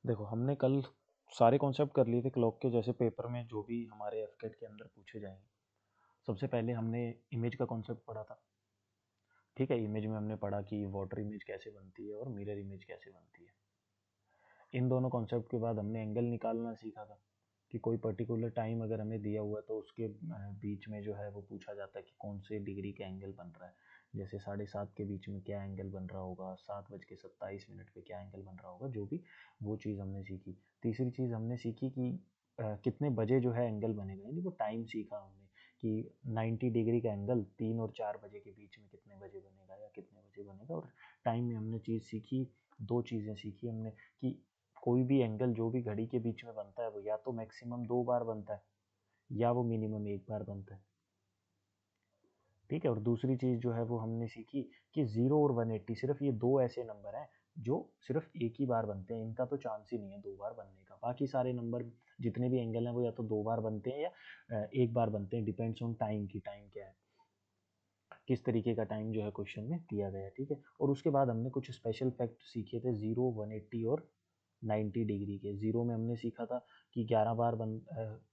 देखो, हमने कल सारे कॉन्सेप्ट कर लिए थे क्लॉक के, जैसे पेपर में जो भी हमारे एफकेट के अंदर पूछे जाएंगे। सबसे पहले हमने इमेज का कॉन्सेप्ट पढ़ा था। ठीक है, इमेज में हमने पढ़ा कि वाटर इमेज कैसे बनती है और मिरर इमेज कैसे बनती है। इन दोनों कॉन्सेप्ट के बाद हमने एंगल निकालना सीखा था कि कोई पर्टिकुलर टाइम अगर हमें दिया हुआ है तो उसके बीच में जो है वो पूछा जाता है कि कौन से डिग्री का एंगल बन रहा है। जैसे 7:30 के बीच में क्या एंगल बन रहा होगा, 7:27 पे क्या एंगल बन रहा होगा, जो भी वो चीज़ हमने सीखी। तीसरी चीज़ हमने सीखी कि कितने बजे जो है एंगल बनेगा, यानी वो टाइम सीखा हमने कि 90 डिग्री का एंगल 3 और 4 बजे के बीच में कितने बजे बनेगा या कितने बजे बनेगा। और टाइम में हमने चीज़ सीखी, दो चीज़ें सीखी हमने कि कोई भी एंगल जो भी घड़ी के बीच में बनता है वो या तो मैक्सिमम 2 बार बनता है या वो मिनिमम 1 बार बनता है। ठीक है, और दूसरी चीज़ जो है वो हमने सीखी कि 0 और 180 सिर्फ ये दो ऐसे नंबर हैं जो सिर्फ एक ही बार बनते हैं, इनका तो चांस ही नहीं है 2 बार बनने का। बाकी सारे नंबर जितने भी एंगल हैं वो या तो 2 बार बनते हैं या 1 बार बनते हैं, डिपेंड्स ऑन टाइम की टाइम क्या है, किस तरीके का टाइम जो है क्वेश्चन में दिया गया है। ठीक है, और उसके बाद हमने कुछ स्पेशल फैक्ट सीखे थे 0, 180 और 90 डिग्री के। 0 में हमने सीखा था कि 11 बार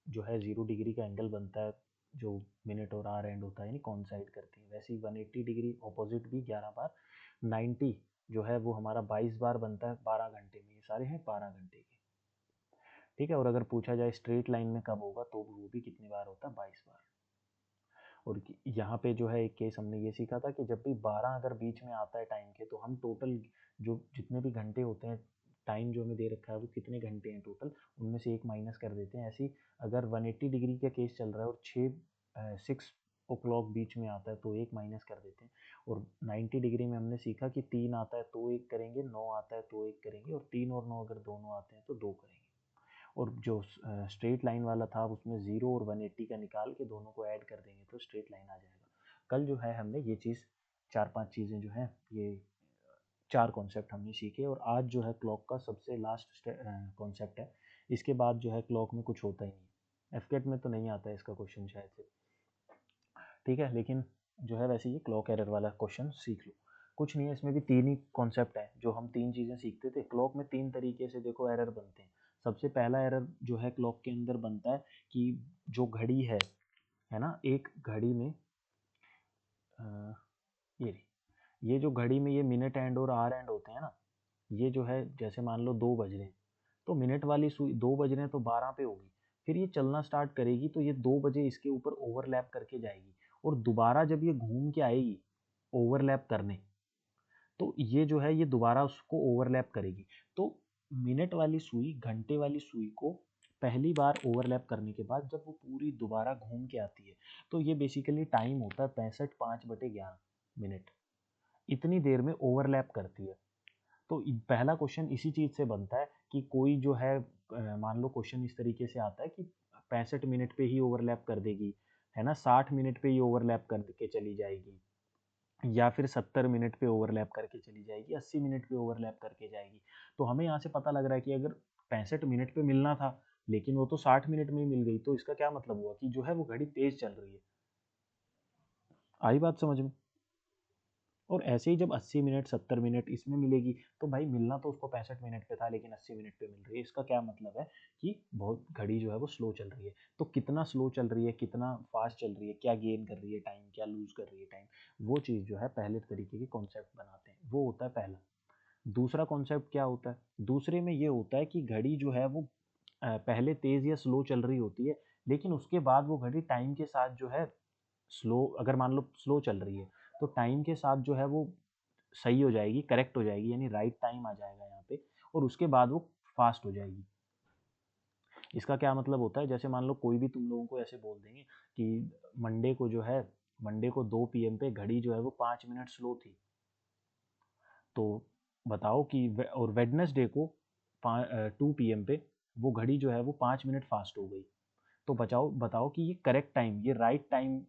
जो है 0 डिग्री का एंगल बनता है, जो मिनट और आर एंड होता है, यानी कॉन्साइड करती है। वैसे ही 180 डिग्री ऑपोजिट भी 11 बार। 90 जो है वो हमारा 22 बार बनता है 12 घंटे में। ये सारे हैं 12 घंटे के। ठीक है, और अगर पूछा जाए स्ट्रेट लाइन में कब होगा तो वो भी कितनी बार होता है, 22 बार। और यहाँ पे जो है एक केस हमने ये सीखा था कि जब भी 12 अगर बीच में आता है टाइम के, तो हम टोटल जो जितने भी घंटे होते हैं, टाइम जो हमें दे रखा है वो कितने घंटे हैं टोटल, उनमें से एक माइनस कर देते हैं। ऐसे ही अगर 180 डिग्री का केस चल रहा है और 6 o'clock बीच में आता है तो एक माइनस कर देते हैं। और 90 डिग्री में हमने सीखा कि 3 आता है तो एक करेंगे, 9 आता है तो एक करेंगे, और 3 और 9 अगर दोनों आते हैं तो दो करेंगे। और जो स्ट्रेट लाइन वाला था उसमें 0 और 180 का निकाल के दोनों को ऐड कर देंगे तो स्ट्रेट लाइन आ जाएगा। कल जो है हमने ये चीज़, 4-5 चीज़ें जो हैं, ये 4 कॉन्सेप्ट हमने सीखे। और आज जो है क्लॉक का सबसे लास्ट कॉन्सेप्ट है। इसके बाद जो है क्लॉक में कुछ होता ही नहीं। एफकेट में तो नहीं आता है इसका क्वेश्चन शायद से। ठीक है, लेकिन जो है वैसे ये क्लॉक एरर वाला क्वेश्चन सीख लो। कुछ नहीं है, इसमें भी 3 ही कॉन्सेप्ट है जो हम 3 चीज़ें सीखते थे। क्लॉक में 3 तरीके से देखो एरर बनते हैं। सबसे पहला एरर जो है क्लॉक के अंदर बनता है कि जो घड़ी है ना, एक घड़ी में अ, ये ये जो घड़ी में ये मिनट एंड और आवर एंड होते हैं ना, ये जो है जैसे मान लो 2 बज रहे हैं, तो मिनट वाली सुई 2 बज रहे हैं तो 12 पे होगी। फिर ये चलना स्टार्ट करेगी तो ये 2 बजे इसके ऊपर ओवरलैप करके जाएगी, और दोबारा जब ये घूम के आएगी ओवरलैप करने, तो ये जो है ये दोबारा उसको ओवरलैप करेगी। तो मिनट वाली सुई घंटे वाली सुई को पहली बार ओवरलैप करने के बाद जब वो पूरी दोबारा घूम के आती है, तो ये बेसिकली टाइम होता है 65/5 मिनट। इतनी देर में ओवरलैप करती है। तो पहला क्वेश्चन इसी चीज से बनता है कि कोई जो है मान लो क्वेश्चन इस तरीके से आता है कि 65 मिनट पे ही ओवरलैप कर देगी, है ना, 60 मिनट पे ही ओवरलैप करके चली जाएगी, या फिर 70 मिनट पे ओवरलैप करके चली जाएगी, 80 मिनट पे ओवरलैप करके जाएगी। तो हमें यहाँ से पता लग रहा है कि अगर 65 मिनट पे मिलना था लेकिन वो तो 60 मिनट में ही मिल गई, तो इसका क्या मतलब हुआ कि जो है वो घड़ी तेज चल रही है। आई बात समझ में? और ऐसे ही जब 80 मिनट 70 मिनट इसमें मिलेगी, तो भाई मिलना तो उसको 65 मिनट पे था लेकिन 80 मिनट पे मिल रही है, इसका क्या मतलब है कि बहुत घड़ी जो है वो स्लो चल रही है। तो कितना स्लो चल रही है, कितना फास्ट चल रही है, क्या गेन कर रही है टाइम, क्या लूज कर रही है टाइम, वो चीज़ जो है पहले तरीके के कॉन्सेप्ट बनाते हैं, वो होता है पहला। दूसरा कॉन्सेप्ट क्या होता है, दूसरे में ये होता है कि घड़ी जो है वो पहले तेज या स्लो चल रही होती है, लेकिन उसके बाद वो घड़ी टाइम के साथ जो है स्लो, अगर मान लो स्लो चल रही है तो टाइम के साथ जो है वो सही हो जाएगी, करेक्ट हो जाएगी, यानी राइट टाइम आ जाएगा यहाँ पे, और उसके बाद वो फास्ट हो जाएगी। इसका क्या मतलब होता है, जैसे मान लो कोई भी तुम लोगों को ऐसे बोल देंगे कि मंडे को जो है, मंडे को 2 PM पे घड़ी जो है वो 5 मिनट स्लो थी, तो बताओ कि और वेडनेसडे को 2 PM पे वो घड़ी जो है वो 5 मिनट फास्ट हो गई। तो बचाओ बताओ कि ये करेक्ट टाइम, ये राइट टाइम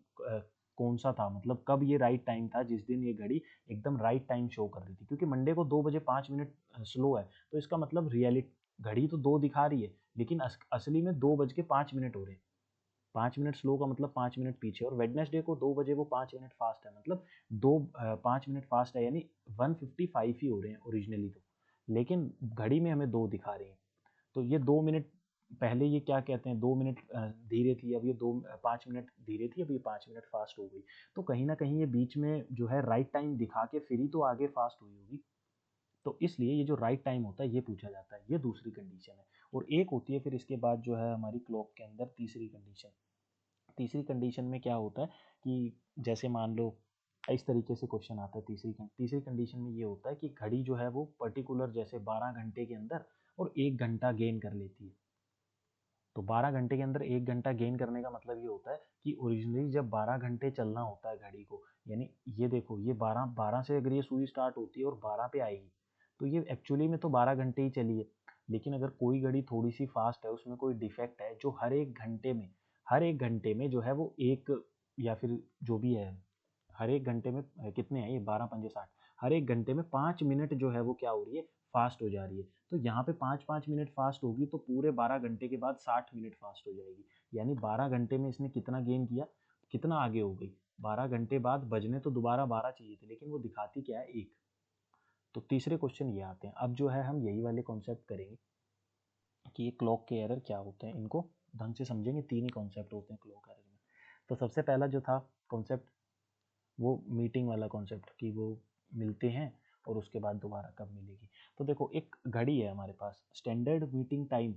कौन सा था, मतलब कब ये राइट टाइम था जिस दिन ये घड़ी एकदम राइट टाइम शो कर रही थी। क्योंकि मंडे को 2 बजे 5 मिनट स्लो है, तो इसका मतलब रियलिटी घड़ी तो 2 दिखा रही है लेकिन असली में 2 बज के 5 मिनट हो रहे हैं। 5 मिनट स्लो का मतलब 5 मिनट पीछे, और वेडनेसडे को 2 बजे वो 5 मिनट फास्ट है, मतलब 5 मिनट फास्ट है, यानी 155 ही हो रहे हैं ओरिजिनली तो, लेकिन घड़ी में हमें 2 दिखा रहे हैं। तो ये 2 मिनट पहले ये क्या कहते हैं 2 मिनट धीरे थी, अब ये 5 मिनट धीरे थी, अब ये 5 मिनट फास्ट हो गई। तो कहीं ना कहीं ये बीच में जो है राइट टाइम दिखा के फिर ही तो आगे फास्ट हुई होगी। तो इसलिए ये जो राइट टाइम होता है ये पूछा जाता है, ये दूसरी कंडीशन है। और एक होती है फिर इसके बाद जो है हमारी क्लॉक के अंदर तीसरी कंडीशन। तीसरी कंडीशन में क्या होता है कि जैसे मान लो इस तरीके से क्वेश्चन आता है। तीसरी कंडीशन में ये होता है कि घड़ी जो है वो पर्टिकुलर जैसे 12 घंटे के अंदर और 1 घंटा गेन कर लेती है। तो 12 घंटे के अंदर 1 घंटा गेन करने का मतलब ये होता है कि ओरिजिनली जब 12 घंटे चलना होता है घड़ी को, यानी ये देखो ये 12 से अगर ये सुई स्टार्ट होती है और 12 पे आएगी तो ये एक्चुअली में तो 12 घंटे ही चली है। लेकिन अगर कोई घड़ी थोड़ी सी फास्ट है, उसमें कोई डिफेक्ट है जो हर एक घंटे में जो है वो एक या फिर जो भी है हर एक घंटे में कितने हैं ये 12 पंजे 60, हर एक घंटे में 5 मिनट जो है वो क्या हो रही है फास्ट हो जा रही है। तो यहाँ पे 5 5 मिनट फास्ट होगी तो पूरे 12 घंटे के बाद 60 मिनट फास्ट हो जाएगी। यानी 12 घंटे में इसने कितना गेन किया, कितना आगे हो गई। 12 घंटे बाद बजने तो दोबारा 12 चाहिए थे लेकिन वो दिखाती क्या है एक। तो तीसरे क्वेश्चन ये आते हैं। अब जो है हम यही वाले कॉन्सेप्ट करेंगे कि ये क्लॉक के एरर क्या होते हैं, इनको ढंग से समझेंगे। 3 ही कॉन्सेप्ट होते हैं क्लॉक एरर में। तो सबसे पहला जो था कॉन्सेप्ट वो मीटिंग वाला कॉन्सेप्ट कि वो मिलते हैं और उसके बाद दोबारा कब मिलेगी। तो देखो एक घड़ी है हमारे पास, स्टैंडर्ड मीटिंग टाइम।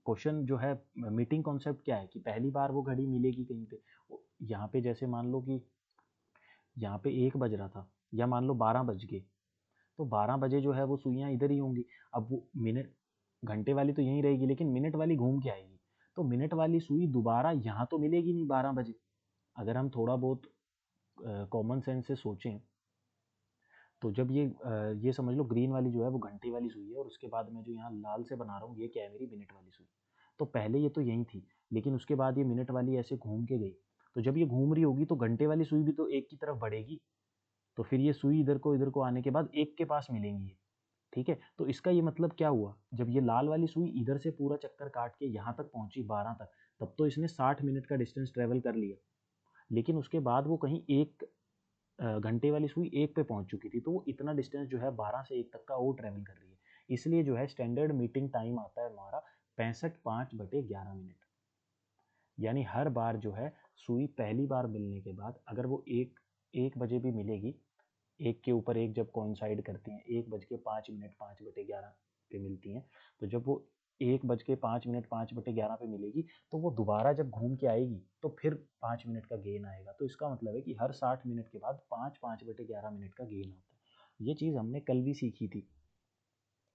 क्वेश्चन जो है मीटिंग कॉन्सेप्ट क्या है कि पहली बार वो घड़ी मिलेगी कहीं पे। यहाँ पे जैसे मान लो कि यहाँ पे 1 बज रहा था या मान लो 12 बज गए, तो 12 बजे जो है वो सुइयाँ इधर ही होंगी। अब वो मिनट घंटे वाली तो यहीं रहेगी लेकिन मिनट वाली घूम के आएगी। तो मिनट वाली सुई दोबारा यहाँ तो मिलेगी नहीं 12 बजे। अगर हम थोड़ा बहुत कॉमन सेंस से सोचें तो जब ये समझ लो ग्रीन वाली जो है वो घंटे वाली सुई है और उसके बाद मैं जो यहाँ लाल से बना रहा हूँ ये क्या है मेरी मिनट वाली सुई। तो पहले ये तो यहीं थी लेकिन उसके बाद ये मिनट वाली ऐसे घूम के गई। तो जब ये घूम रही होगी तो घंटे वाली सुई भी तो एक की तरफ बढ़ेगी। तो फिर ये सुई इधर को आने के बाद एक के पास मिलेंगी ये। ठीक है, तो इसका ये मतलब क्या हुआ, जब ये लाल वाली सुई इधर से पूरा चक्कर काट के यहाँ तक पहुंची 12 तक, तब तो इसने 60 मिनट का डिस्टेंस ट्रेवल कर लिया। लेकिन उसके बाद वो कहीं एक घंटे वाली सुई एक पे पहुंच चुकी थी, तो वो इतना डिस्टेंस जो है 12 से 1 तक का और ट्रेवल कर रही है। इसलिए जो है स्टैंडर्ड मीटिंग टाइम आता है हमारा 65 5/11 मिनट। यानी हर बार जो है सुई पहली बार मिलने के बाद अगर वो एक बजे भी मिलेगी, एक के ऊपर एक जब कोइंसाइड करती हैं 1 बज के 5 मिनट 5/11 पे मिलती हैं, तो जब वो 1 बज के 5 मिनट 5/11 पे मिलेगी तो वो दोबारा जब घूम के आएगी तो फिर 5 मिनट का गेन आएगा। तो इसका मतलब है कि हर 60 मिनट के बाद 5 5/11 मिनट का गेन आता है। ये चीज़ हमने कल भी सीखी थी।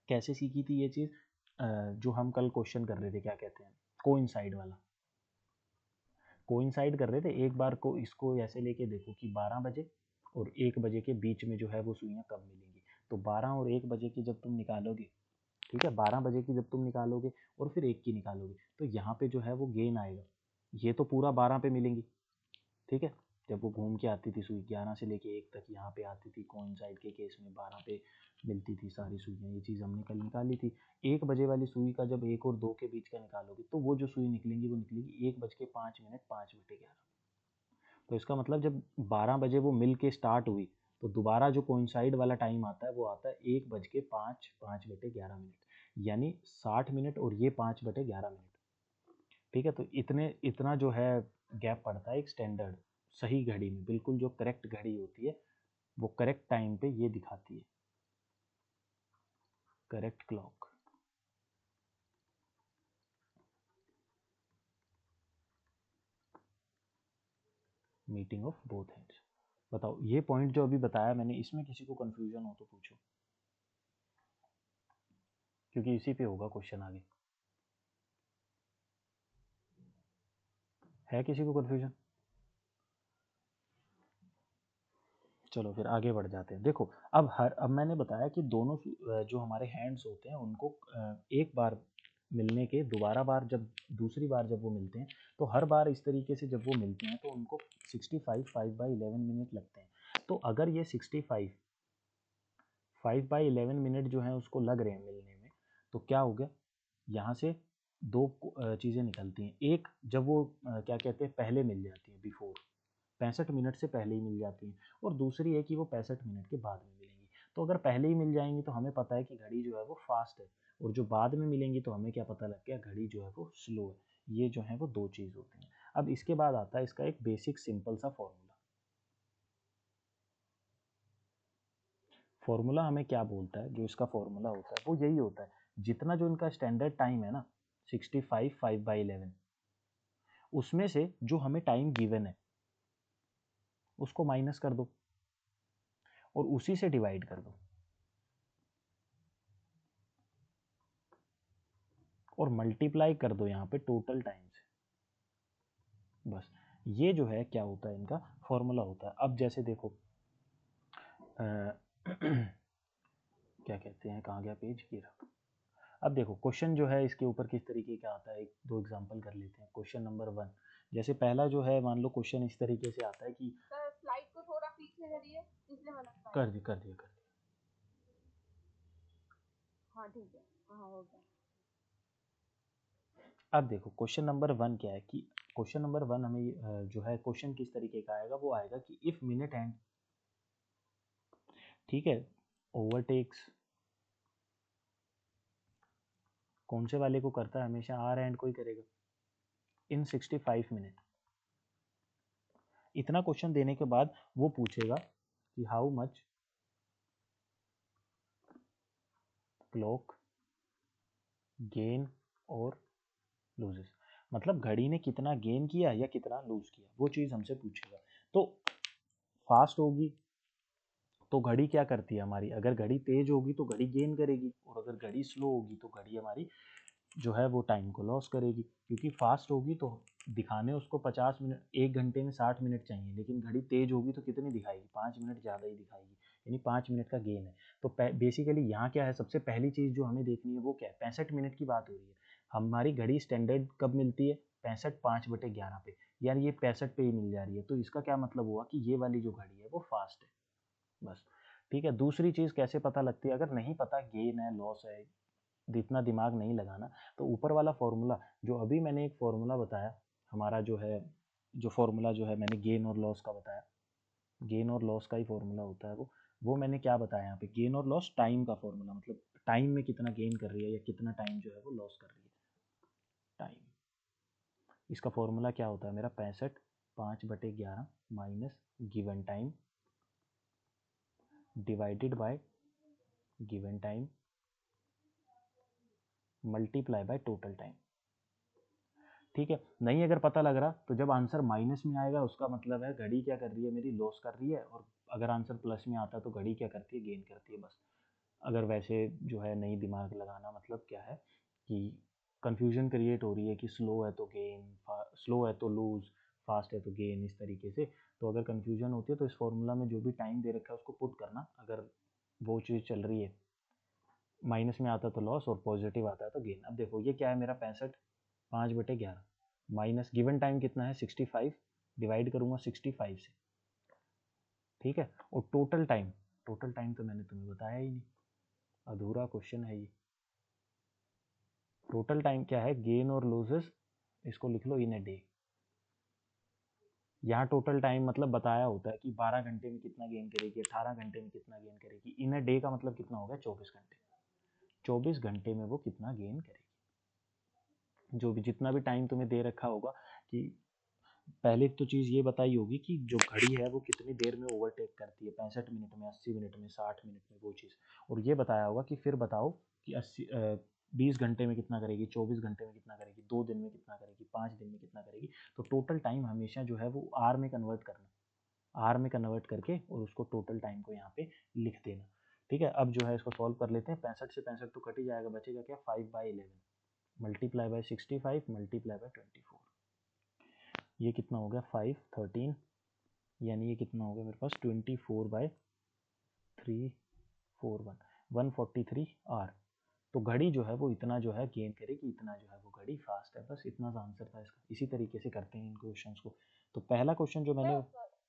कैसे सीखी थी ये चीज़, जो हम कल क्वेश्चन कर रहे थे क्या कहते हैं कोइंसाइड वाला। कोइंसाइड कर रहे थे, एक बार को इसको ऐसे लेके देखो कि 12 बजे और 1 बजे के बीच में जो है वो सुइयाँ कब मिलेंगी। तो 12 और 1 बजे की जब तुम निकालोगे, ठीक है 12 बजे की जब तुम निकालोगे और फिर 1 की निकालोगे तो यहाँ पे जो है वो गेन आएगा। ये तो पूरा 12 पे मिलेंगी, ठीक है। जब वो घूम के आती थी सुई 11 से लेके 1 तक यहाँ पे आती थी, कोइंसाइड के केस में 12 पे मिलती थी सारी सुइयाँ। ये चीज़ हमने कल निकाली थी। 1 बजे वाली सुई का जब 1 और 2 के बीच का निकालोगे तो वो जो सुई निकलेंगी वो निकलेगी 1 बज के 5 मिनट 5/11। तो इसका मतलब जब 12 बजे वो मिल के स्टार्ट हुई तो दोबारा जो कोइंसाइड वाला टाइम आता है वो आता है 1 बज के 5 5/11। यानी 60 मिनट और ये 5/11। ठीक है, तो इतना जो है गैप पड़ता है एक स्टैंडर्ड सही घड़ी में। बिल्कुल जो करेक्ट घड़ी होती है वो करेक्ट टाइम पे ये दिखाती है, correct clock. Meeting of both hands. बताओ ये पॉइंट जो अभी बताया मैंने इसमें किसी को कंफ्यूजन हो तो पूछो, क्योंकि इसी पे होगा क्वेश्चन आगे। है किसी को कन्फ्यूजन? चलो फिर आगे बढ़ जाते हैं। देखो अब मैंने बताया कि दोनों जो हमारे हैंड्स होते हैं उनको एक बार मिलने के दोबारा बार जब दूसरी बार जब वो मिलते हैं तो हर बार इस तरीके से जब वो मिलते हैं तो उनको 65 5/11 मिनट लगते हैं। तो अगर ये 65 5/11 मिनट जो है उसको लग रहे हैं मिलने में, तो क्या हो गया, यहाँ से दो चीज़ें निकलती हैं। एक जब वो क्या कहते हैं पहले मिल जाती है बिफोर, 65 मिनट से पहले ही मिल जाती हैं, और दूसरी है कि वो 65 मिनट के बाद में मिलेंगी। तो अगर पहले ही मिल जाएंगी तो हमें पता है कि घड़ी जो है वो फास्ट है, और जो बाद में मिलेंगी तो हमें क्या पता लग गया, घड़ी जो है वो स्लो है। ये जो है वो दो चीज़ होती हैं। अब इसके बाद आता है इसका एक बेसिक सिंपल सा फॉर्मूला। फॉर्मूला हमें क्या बोलता है, जो इसका फॉर्मूला होता है वो यही होता है, जितना जो इनका स्टैंडर्ड टाइम है ना 65 5/11, उसमें से जो हमें टाइम गिवन है उसको माइनस कर दो और उसी से डिवाइड कर दो और मल्टीप्लाई कर दो यहाँ पे टोटल टाइम से। बस ये जो है क्या होता है, इनका फॉर्मूला होता है। अब जैसे देखो क्या कहते हैं, कहाँ गया पेज की रहा। अब देखो क्वेश्चन जो है इसके ऊपर किस तरीके का आता है, एक दो एग्जांपल कर लेते हैं। क्वेश्चन नंबर 1, जैसे पहला जो है, मान लो क्वेश्चन इस तरीके से आता है कि सर स्लाइड को थोड़ा पीछे करिए, इसलिए मैंने कर दिया। हाँ ठीक है, हाँ हो गया। अब देखो क्वेश्चन नंबर 1 क्या है कि क्वेश्चन नंबर 1 हमें जो है क्वेश्चन किस तरीके का आएगा, वो आएगा कि इफ मिनट हैंड, ठीक है, ओवरटेक्स, कौन से वाले को करता है, हमेशा आर एंड को ही करेगा, इन 65 मिनट। इतना क्वेश्चन देने के बाद वो पूछेगा कि हाउ मच क्लॉक गेन और लूजेस, मतलब घड़ी ने कितना गेन किया या कितना लूज किया, वो चीज़ हमसे पूछेगा। तो फास्ट होगी तो घड़ी क्या करती है हमारी, अगर घड़ी तेज होगी तो घड़ी गेन करेगी, और अगर घड़ी स्लो होगी तो घड़ी हमारी जो है वो टाइम को लॉस करेगी। क्योंकि फास्ट होगी तो दिखाने उसको 50 मिनट, 1 घंटे में 60 मिनट चाहिए, लेकिन घड़ी तेज होगी तो कितनी दिखाएगी, 5 मिनट ज़्यादा ही दिखाएगी, यानी 5 मिनट का गेन है। तो बेसिकली यहाँ क्या है, सबसे पहली चीज़ जो हमें देखनी है वो क्या है, 65 मिनट की बात हो रही है। हमारी घड़ी स्टैंडर्ड कब मिलती है, 65 5/11 पे, यार ये 65 पे ही मिल जा रही है, तो इसका क्या मतलब हुआ कि ये वाली जो घड़ी है वो फास्ट है। बस ठीक है। दूसरी चीज़ कैसे पता लगती है, अगर नहीं पता गेन है लॉस है, इतना दिमाग नहीं लगाना, तो ऊपर वाला फॉर्मूला जो अभी मैंने एक फॉर्मूला बताया, हमारा जो है, जो फॉर्मूला जो है मैंने गेन और लॉस का बताया, गेन और लॉस का ही फॉर्मूला होता है वो मैंने क्या बताया यहाँ पे, गेन और लॉस टाइम का फॉर्मूला, मतलब टाइम में कितना गेन कर रही है या कितना टाइम जो है वो लॉस कर रही है, टाइम। इसका फॉर्मूला क्या होता है मेरा, 65 5/11 minus given time divided bye given time multiply by total time. ठीक है, नहीं अगर पता लग रहा तो जब आंसर माइनस में आएगा उसका मतलब है घड़ी क्या कर रही है मेरी, लॉस कर रही है, और अगर आंसर प्लस में आता तो घड़ी क्या करती है, गेन करती है। बस अगर वैसे जो है नहीं दिमाग लगाना, मतलब क्या है कि कंफ्यूजन क्रिएट हो रही है कि स्लो है तो गेन, स्लो है तो लूज, फास्ट है तो गेन, इस तरीके से, तो अगर कंफ्यूजन होती है तो इस फॉर्मूला में जो भी टाइम दे रखा है उसको पुट करना, अगर वो चीज़ चल रही है, माइनस में आता तो लॉस और पॉजिटिव आता है तो गेन। अब देखो ये क्या है मेरा, 65 5/11 माइनस गिवन टाइम कितना है 65, डिवाइड करूंगा 65 से, ठीक है, और टोटल टाइम तो मैंने तुम्हें बताया ही नहीं, अधूरा क्वेश्चन है ये। टोटल टाइम क्या है, गेन और लॉसेस, इसको लिख लो इन ए डे। यहाँ टोटल टाइम मतलब बताया होता है कि 12 घंटे में कितना गेन करेगी, 18 घंटे में कितना गेन करेगी, इन ए डे का मतलब कितना हो गया, 24 घंटे, 24 घंटे में वो कितना गेन करेगी। जो भी जितना भी टाइम तुम्हें दे रखा होगा कि पहले तो चीज़ ये बताई होगी कि जो घड़ी है वो कितनी देर में ओवरटेक करती है, 65 मिनट में, 80 मिनट में, 60 मिनट में, वो चीज़, और ये बताया होगा कि फिर बताओ कि 20 घंटे में कितना करेगी, 24 घंटे में कितना करेगी, 2 दिन में कितना करेगी, 5 दिन में कितना करेगी। तो टोटल टाइम हमेशा जो है वो आर में कन्वर्ट करना, आर में कन्वर्ट करके और उसको टोटल टाइम को यहाँ पे लिख देना। ठीक है, अब जो है इसको सॉल्व कर लेते हैं। 65 से 65 तो कट ही जाएगा, बचेगा क्या, 5/11 मल्टीप्लाई बाय 65 मल्टीप्लाई बाय 24, ये कितना हो गया 5 13, यानी ये कितना हो गया मेरे पास 24/341 143 आर। तो घड़ी जो है वो इतना जो है गेन करेगी, इतना जो है वो घड़ी फास्ट है। बस इतना सा आंसर था इसका। इसी तरीके से करते हैं इन क्वेश्चंस को। तो पहला क्वेश्चन जो मैंने,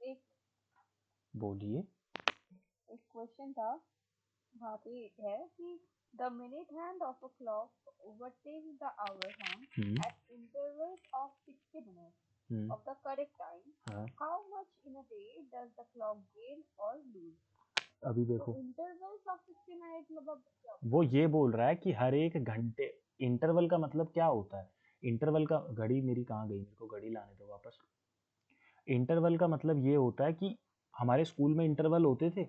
एक बोलिए, एक क्वेश्चन था, वहाँ पे है कि the minute hand of a clock overtakes the hour hand at intervals of 60 minutes of the correct time. हाँ How much in a day does the clock gain or lose? अभी तो देखो इंटरवल्स ऑफ 60 मिनट मतलब क्या? वो ये बोल रहा है कि हर एक घंटे, इंटरवल का मतलब क्या होता है, इंटरवल का, घड़ी मेरी कहाँ गई, मेरे को घड़ी लाने दो वापस। इंटरवल का मतलब ये होता है कि हमारे स्कूल में इंटरवल होते थे,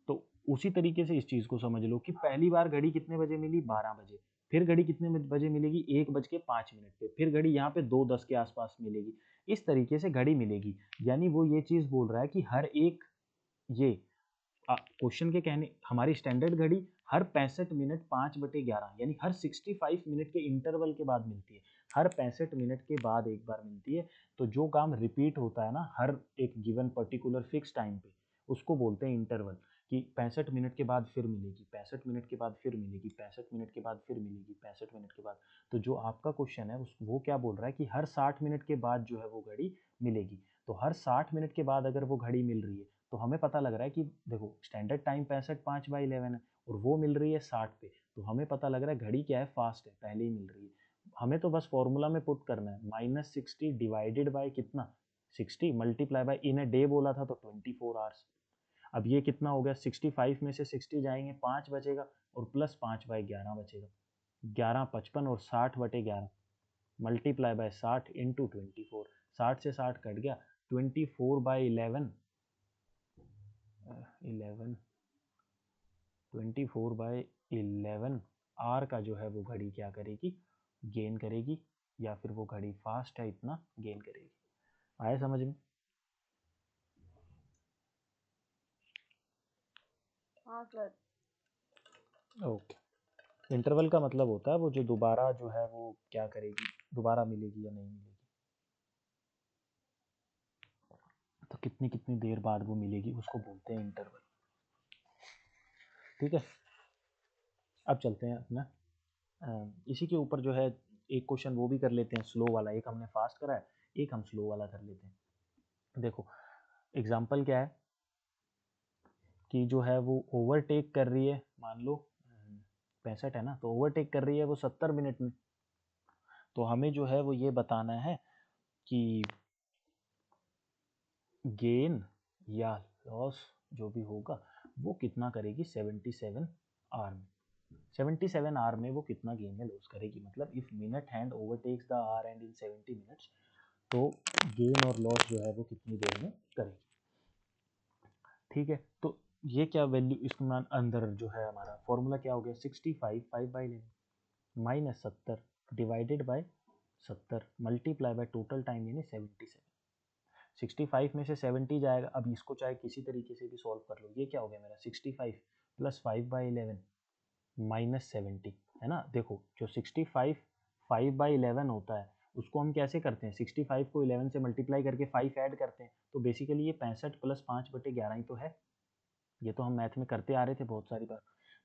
तो उसी तरीके से इस चीज को समझ लो कि पहली बार घड़ी कितने बजे मिली, 12 बजे, फिर घड़ी कितने बजे मिलेगी, 1:05 पे, फिर घड़ी यहाँ पे 2:10 के आसपास मिलेगी। इस तरीके से घड़ी मिलेगी। यानी वो ये चीज बोल रहा है कि हर एक, ये क्वेश्चन के कहने, हमारी स्टैंडर्ड घड़ी हर 65 मिनट 5/11 यानी हर 65 मिनट के इंटरवल के बाद मिलती है, हर 65 मिनट के बाद एक बार मिलती है। तो जो काम रिपीट होता है ना हर एक गिवन पर्टिकुलर फिक्स टाइम पे, उसको बोलते हैं इंटरवल। कि 65 मिनट के बाद फिर मिलेगी, 65 मिनट के बाद फिर मिलेगी, 65 मिनट के बाद फिर मिलेगी, 65 मिनट के बाद। तो जो आपका क्वेश्चन है उस वो क्या बोल रहा है कि हर 60 मिनट के बाद जो है वो घड़ी मिलेगी। तो हर 60 मिनट के बाद अगर वो घड़ी मिल रही है, तो हमें पता लग रहा है कि देखो स्टैंडर्ड टाइम 65/11 है और वो मिल रही है 60 पे, तो हमें पता लग रहा है घड़ी क्या है, फास्ट है, पहले ही मिल रही है। हमें तो बस फॉर्मूला में पुट करना है, -60 डिवाइडेड बाय कितना, 60 multiply by in a day बोला था तो 24 आवर्स। अब ये कितना हो गया, 65 में से 60 जाएंगे, 5 बचेगा और प्लस 5/11 बचेगा, 11×55 और 60/11 मल्टीप्लाई बाय 60 इंटू 24, 60 से 60 कट गया, 24/11, 11 24/11 आर का जो है वो घड़ी क्या करेगी, गेन करेगी, या फिर वो घड़ी फास्ट है इतना गेन करेगी। आया समझ में? हाँ सर। ओके। इंटरवल का मतलब होता है वो जो दोबारा जो है वो क्या करेगी, दोबारा मिलेगी या नहीं मिलेगी, तो कितनी कितनी देर बाद वो मिलेगी, उसको बोलते हैं इंटरवल। ठीक है, अब चलते हैं अपना इसी के ऊपर जो है एक क्वेश्चन वो भी कर लेते हैं स्लो वाला, एक हमने फास्ट करा है, एक हम स्लो वाला कर लेते हैं। देखो एग्जाम्पल क्या है कि जो है वो ओवरटेक कर रही है, मान लो 65 है ना, तो ओवरटेक कर रही है वो 70 मिनट में। तो हमें जो है वो ये बताना है कि गेन या लॉस जो भी होगा वो कितना करेगी 77 आवर में, 77 आवर में वो कितना गेन या लॉस करेगी। मतलब if minute hand overtakes the our and in 70 minutes, तो गेन और लॉस जो है वो कितनी देर में करेगी। ठीक है, तो ये क्या वैल्यू इसमें अंदर जो है हमारा फॉर्मूला क्या हो गया, 65 5/11 minus 70 divided by 70 multiply by total time यानी 77। 65 में से 70 जाएगा, अब इसको चाहे किसी तरीके से भी सॉल्व कर लो, ये क्या हो गया मेरा 65 प्लस 5/11 माइनस 70, है ना। देखो जो 65 5/11 होता है उसको हम कैसे करते हैं, 65 को 11 से मल्टीप्लाई करके 5 ऐड करते हैं, तो बेसिकली ये 65 प्लस 5/11 ही तो है। ये तो हम मैथ में करते आ रहे थे बहुत सारी बार।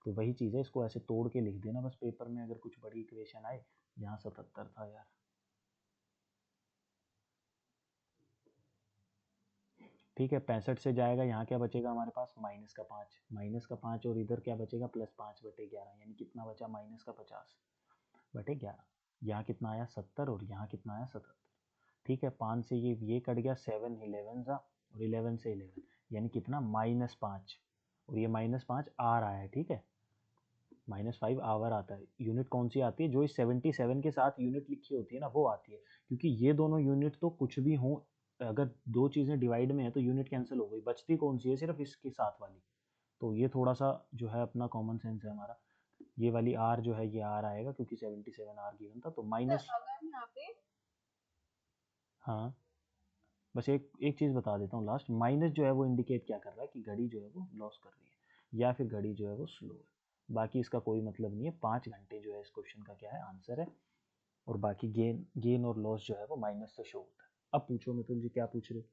तो वही चीज़ है, इसको ऐसे तोड़ के लिख देना बस पेपर में, अगर कुछ बड़ी इक्वेशन आए। यहाँ 77 था यार, ठीक है। 65 से जाएगा, यहाँ क्या बचेगा हमारे पास, -5 और इधर क्या बचेगा, +5/11 यानी कितना बचा, -50/11। यहाँ कितना आया 70 और यहाँ कितना आया 77। ठीक है, 5 से ये कट गया, 7 11 सा और 11 से 11 यानी कितना -5, और ये -5 आर आया है। ठीक है, -5 आवर आता है। यूनिट कौन सी आती है, जो इस 77 के साथ यूनिट लिखी होती है ना वो आती है, क्योंकि ये दोनों यूनिट तो कुछ भी हो, अगर दो चीज़ें डिवाइड में है तो यूनिट कैंसिल हो गई, बचती कौन सी है, सिर्फ इसके साथ वाली। तो ये थोड़ा सा जो है अपना कॉमन सेंस है हमारा, ये वाली आर जो है ये आर आएगा क्योंकि 77 आर गिवन था, तो सर माइनस। अगर यहाँ पे हाँ, बस एक एक चीज़ बता देता हूँ लास्ट, माइनस जो है वो इंडिकेट क्या कर रहा है कि घड़ी जो है वो लॉस कर रही है या फिर घड़ी जो है वो स्लो है। बाकी इसका कोई मतलब नहीं है, 5 घंटे जो है इस क्वेश्चन का क्या है आंसर है, और बाकी गेन गेन और लॉस जो है वो माइनस से शो होता है। अब पूछो मिथुन जी क्या पूछ रहे हो।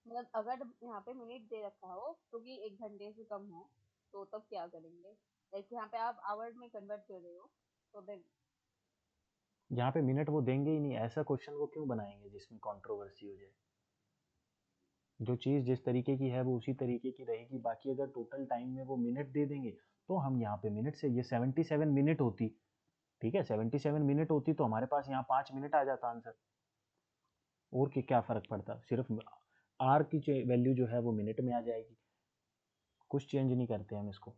मतलब अगर यहाँ पे मिनट दे रखा हो क्योंकि 1 घंटे से कम हो तो तब क्या करेंगे? लाइक यहाँ पे आप आवर में कन्वर्ट कर रहे हो तो देन यहाँ पे मिनट वो देंगे ही नहीं, ऐसा क्वेश्चन वो क्यों बनाएंगे जिसमें कंट्रोवर्सी हो जाए। जो चीज़ जिस तरीके की है वो उसी तरीके की रहेगी, बाकी अगर टोटल टाइम में वो मिनट दे देंगे तो हम यहाँ पे मिनट से, ये 77 मिनट होती, ठीक है 77 मिनट होती तो हमारे पास यहाँ 5 मिनट आ जाता आंसर। और क्या फ़र्क पड़ता, सिर्फ आर की वैल्यू जो है वो मिनट में आ जाएगी, कुछ चेंज नहीं करते हम इसको।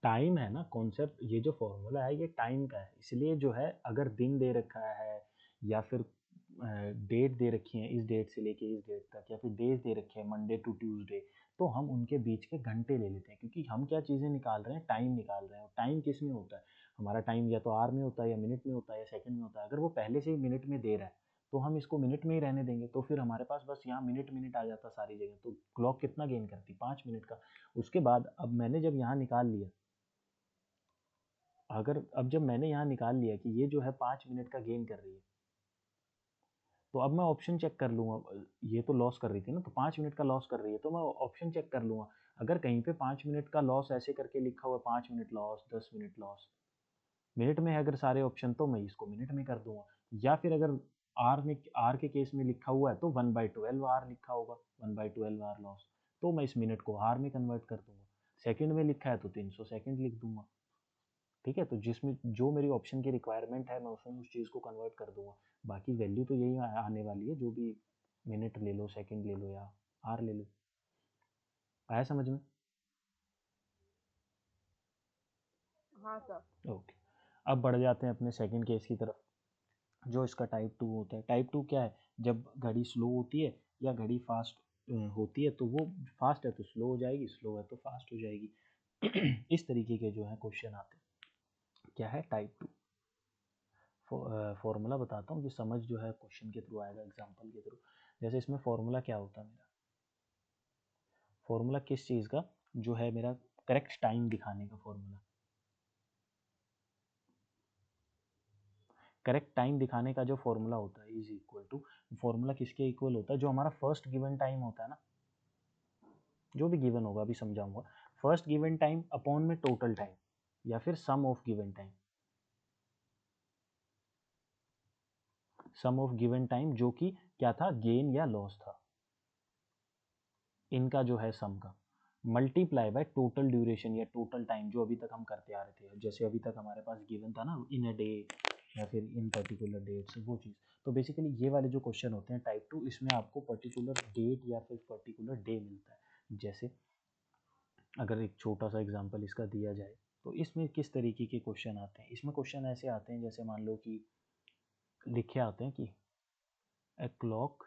टाइम है ना कॉन्सेप्ट, ये जो फॉर्मूला है ये टाइम का है, इसलिए जो है अगर दिन दे रखा है या फिर डेट दे रखी है इस डेट से लेके इस डेट तक, या फिर डेज दे रखे हैं मंडे टू ट्यूसडे, तो हम उनके बीच के घंटे ले लेते हैं, क्योंकि हम क्या चीज़ें निकाल रहे हैं, टाइम निकाल रहे हैं। और टाइम किस में होता है, हमारा टाइम या तो आर में होता है या मिनट में होता है या सेकंड में होता है। अगर वो पहले से ही मिनट में दे रहा है तो हम इसको मिनट में ही रहने देंगे, तो फिर हमारे पास बस यहाँ मिनट मिनट आ जाता सारी जगह, तो क्लॉक कितना गेन करती, 5 मिनट का। उसके बाद अब मैंने जब यहाँ निकाल लिया, अगर अब जब मैंने यहाँ निकाल लिया कि ये जो है 5 मिनट का गेन कर रही है, तो अब मैं ऑप्शन चेक कर लूंगा, ये तो लॉस कर रही थी ना, तो 5 मिनट का लॉस कर रही है, तो मैं ऑप्शन चेक कर लूंगा। अगर कहीं पे 5 मिनट का लॉस ऐसे करके लिखा हुआ 5 minute loss, 10 minute loss, minute में है अगर सारे ऑप्शन, तो मैं इसको मिनट में कर दूंगा। या फिर अगर आर के केस में लिखा हुआ है तो 1/12 आर लिखा होगा, 1/12 आर लॉस, तो मैं इस मिनट को आर में कन्वर्ट कर दूंगा। सेकंड में लिखा है तो 300 सेकंड लिख दूंगा। ठीक है, तो जिसमें जो मेरी ऑप्शन की रिक्वायरमेंट है मैं उसमें उस चीज़ को कन्वर्ट कर दूंगा। बाकी वैल्यू तो यही आने वाली है, जो भी मिनट ले लो, सेकंड ले लो या आर ले लो। आया समझ में? हाँ सर। ओके, अब बढ़ जाते हैं अपने सेकंड केस की तरफ, जो इसका टाइप 2 होता है। टाइप 2 क्या है, जब घड़ी स्लो होती है या घड़ी फास्ट होती है, तो वो फास्ट है तो स्लो हो जाएगी, स्लो है तो फास्ट हो जाएगी। इस तरीके के जो है क्वेश्चन आते हैं। क्या है टाइप 2? फॉर्मूला बताता हूँ, ये समझ जो है क्वेश्चन के थ्रू आएगा, एग्जांपल के थ्रू। जैसे इसमें फॉर्मूला क्या होता है मेरा, फॉर्मूला किस चीज़ का, जो है मेरा करेक्ट टाइम दिखाने का फॉर्मूला, करेक्ट टाइम दिखाने का जो फॉर्मूला होता है इज इक्वल टू, फॉर्मूला किसके इक्वल होता है, जो हमारा फर्स्ट गिवन टाइम होता है ना, जो भी गिवन होगा अभी समझाऊंगा, फर्स्ट गिवन टाइम अपॉन में टोटल टाइम, या फिर sum of given time, sum of given time जो कि क्या था, गेन या लॉस था, इनका जो है सम का, मल्टीप्लाई बाय टोटल ड्यूरेशन या टोटल टाइम जो अभी तक हम करते आ रहे थे। जैसे अभी तक हमारे पास गिवन था ना, इन अ डे या फिर इन पर्टिकुलर डेट्स, वो चीज़। तो बेसिकली ये वाले जो क्वेश्चन होते हैं टाइप 2, इसमें आपको पर्टिकुलर डेट या फिर पर्टिकुलर डे मिलता है। जैसे अगर एक छोटा सा एग्जांपल इसका दिया जाए, तो इसमें किस तरीके के क्वेश्चन आते हैं, इसमें क्वेश्चन ऐसे आते हैं, जैसे मान लो कि लिखे आते हैं कि ए क्लॉक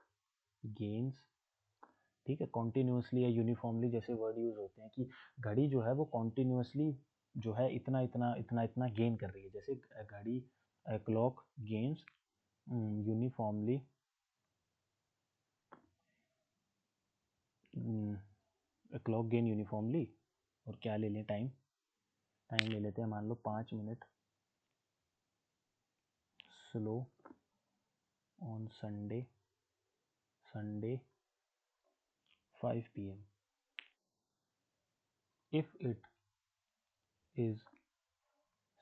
गेन्स, ठीक है, कॉन्टिन्यूसली या यूनिफॉर्मली जैसे वर्ड यूज होते हैं, कि घड़ी जो है वो कॉन्टिन्यूसली जो है इतना इतना इतना इतना गेन कर रही है। जैसे घड़ी, clock gains uniformly, clock gain uniformly, और क्या ले लें, टाइम, टाइम ले लेते हैं मान लो 5 minute, slow on Sunday, Sunday 5 PM, if it is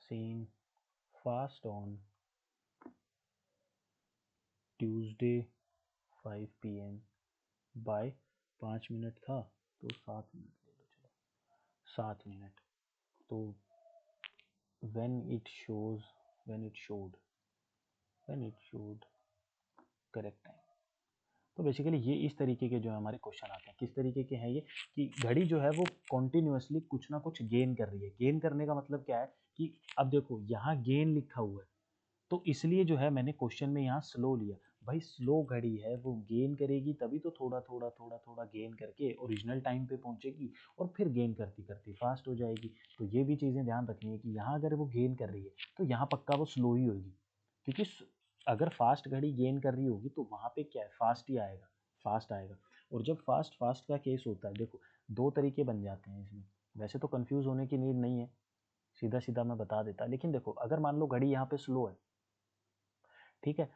seen fast on Tuesday 5 PM bye, 5 minute था तो 7 मिनट ले लो, चलो 7 मिनट, तो when it shows, when it showed, when it showed correct time. तो बेसिकली ये इस तरीके के जो है हमारे क्वेश्चन आते हैं। किस तरीके के हैं ये, कि घड़ी जो है वो कॉन्टिन्यूसली कुछ ना कुछ गेन कर रही है। गेन करने का मतलब क्या है, कि अब देखो यहाँ गेन लिखा हुआ है, तो इसलिए जो है मैंने क्वेश्चन में यहाँ स्लो लिया। भाई स्लो घड़ी है, वो गेन करेगी तभी तो थोड़ा थोड़ा थोड़ा थोड़ा गेन करके ओरिजिनल टाइम पे पहुंचेगी, और फिर गेन करती करती फास्ट हो जाएगी। तो ये भी चीज़ें ध्यान रखनी है कि यहाँ अगर वो गेन कर रही है तो यहाँ पक्का वो स्लो ही होगी, क्योंकि अगर फास्ट घड़ी गेन कर रही होगी तो वहाँ पे क्या है, फास्ट ही आएगा, फास्ट आएगा। और जब फास्ट फास्ट का केस होता है, देखो दो तरीके बन जाते हैं इसमें। वैसे तो कंफ्यूज होने की नीड नहीं है, सीधा सीधा मैं बता देता, लेकिन देखो अगर मान लो घड़ी यहाँ पे स्लो है, ठीक है,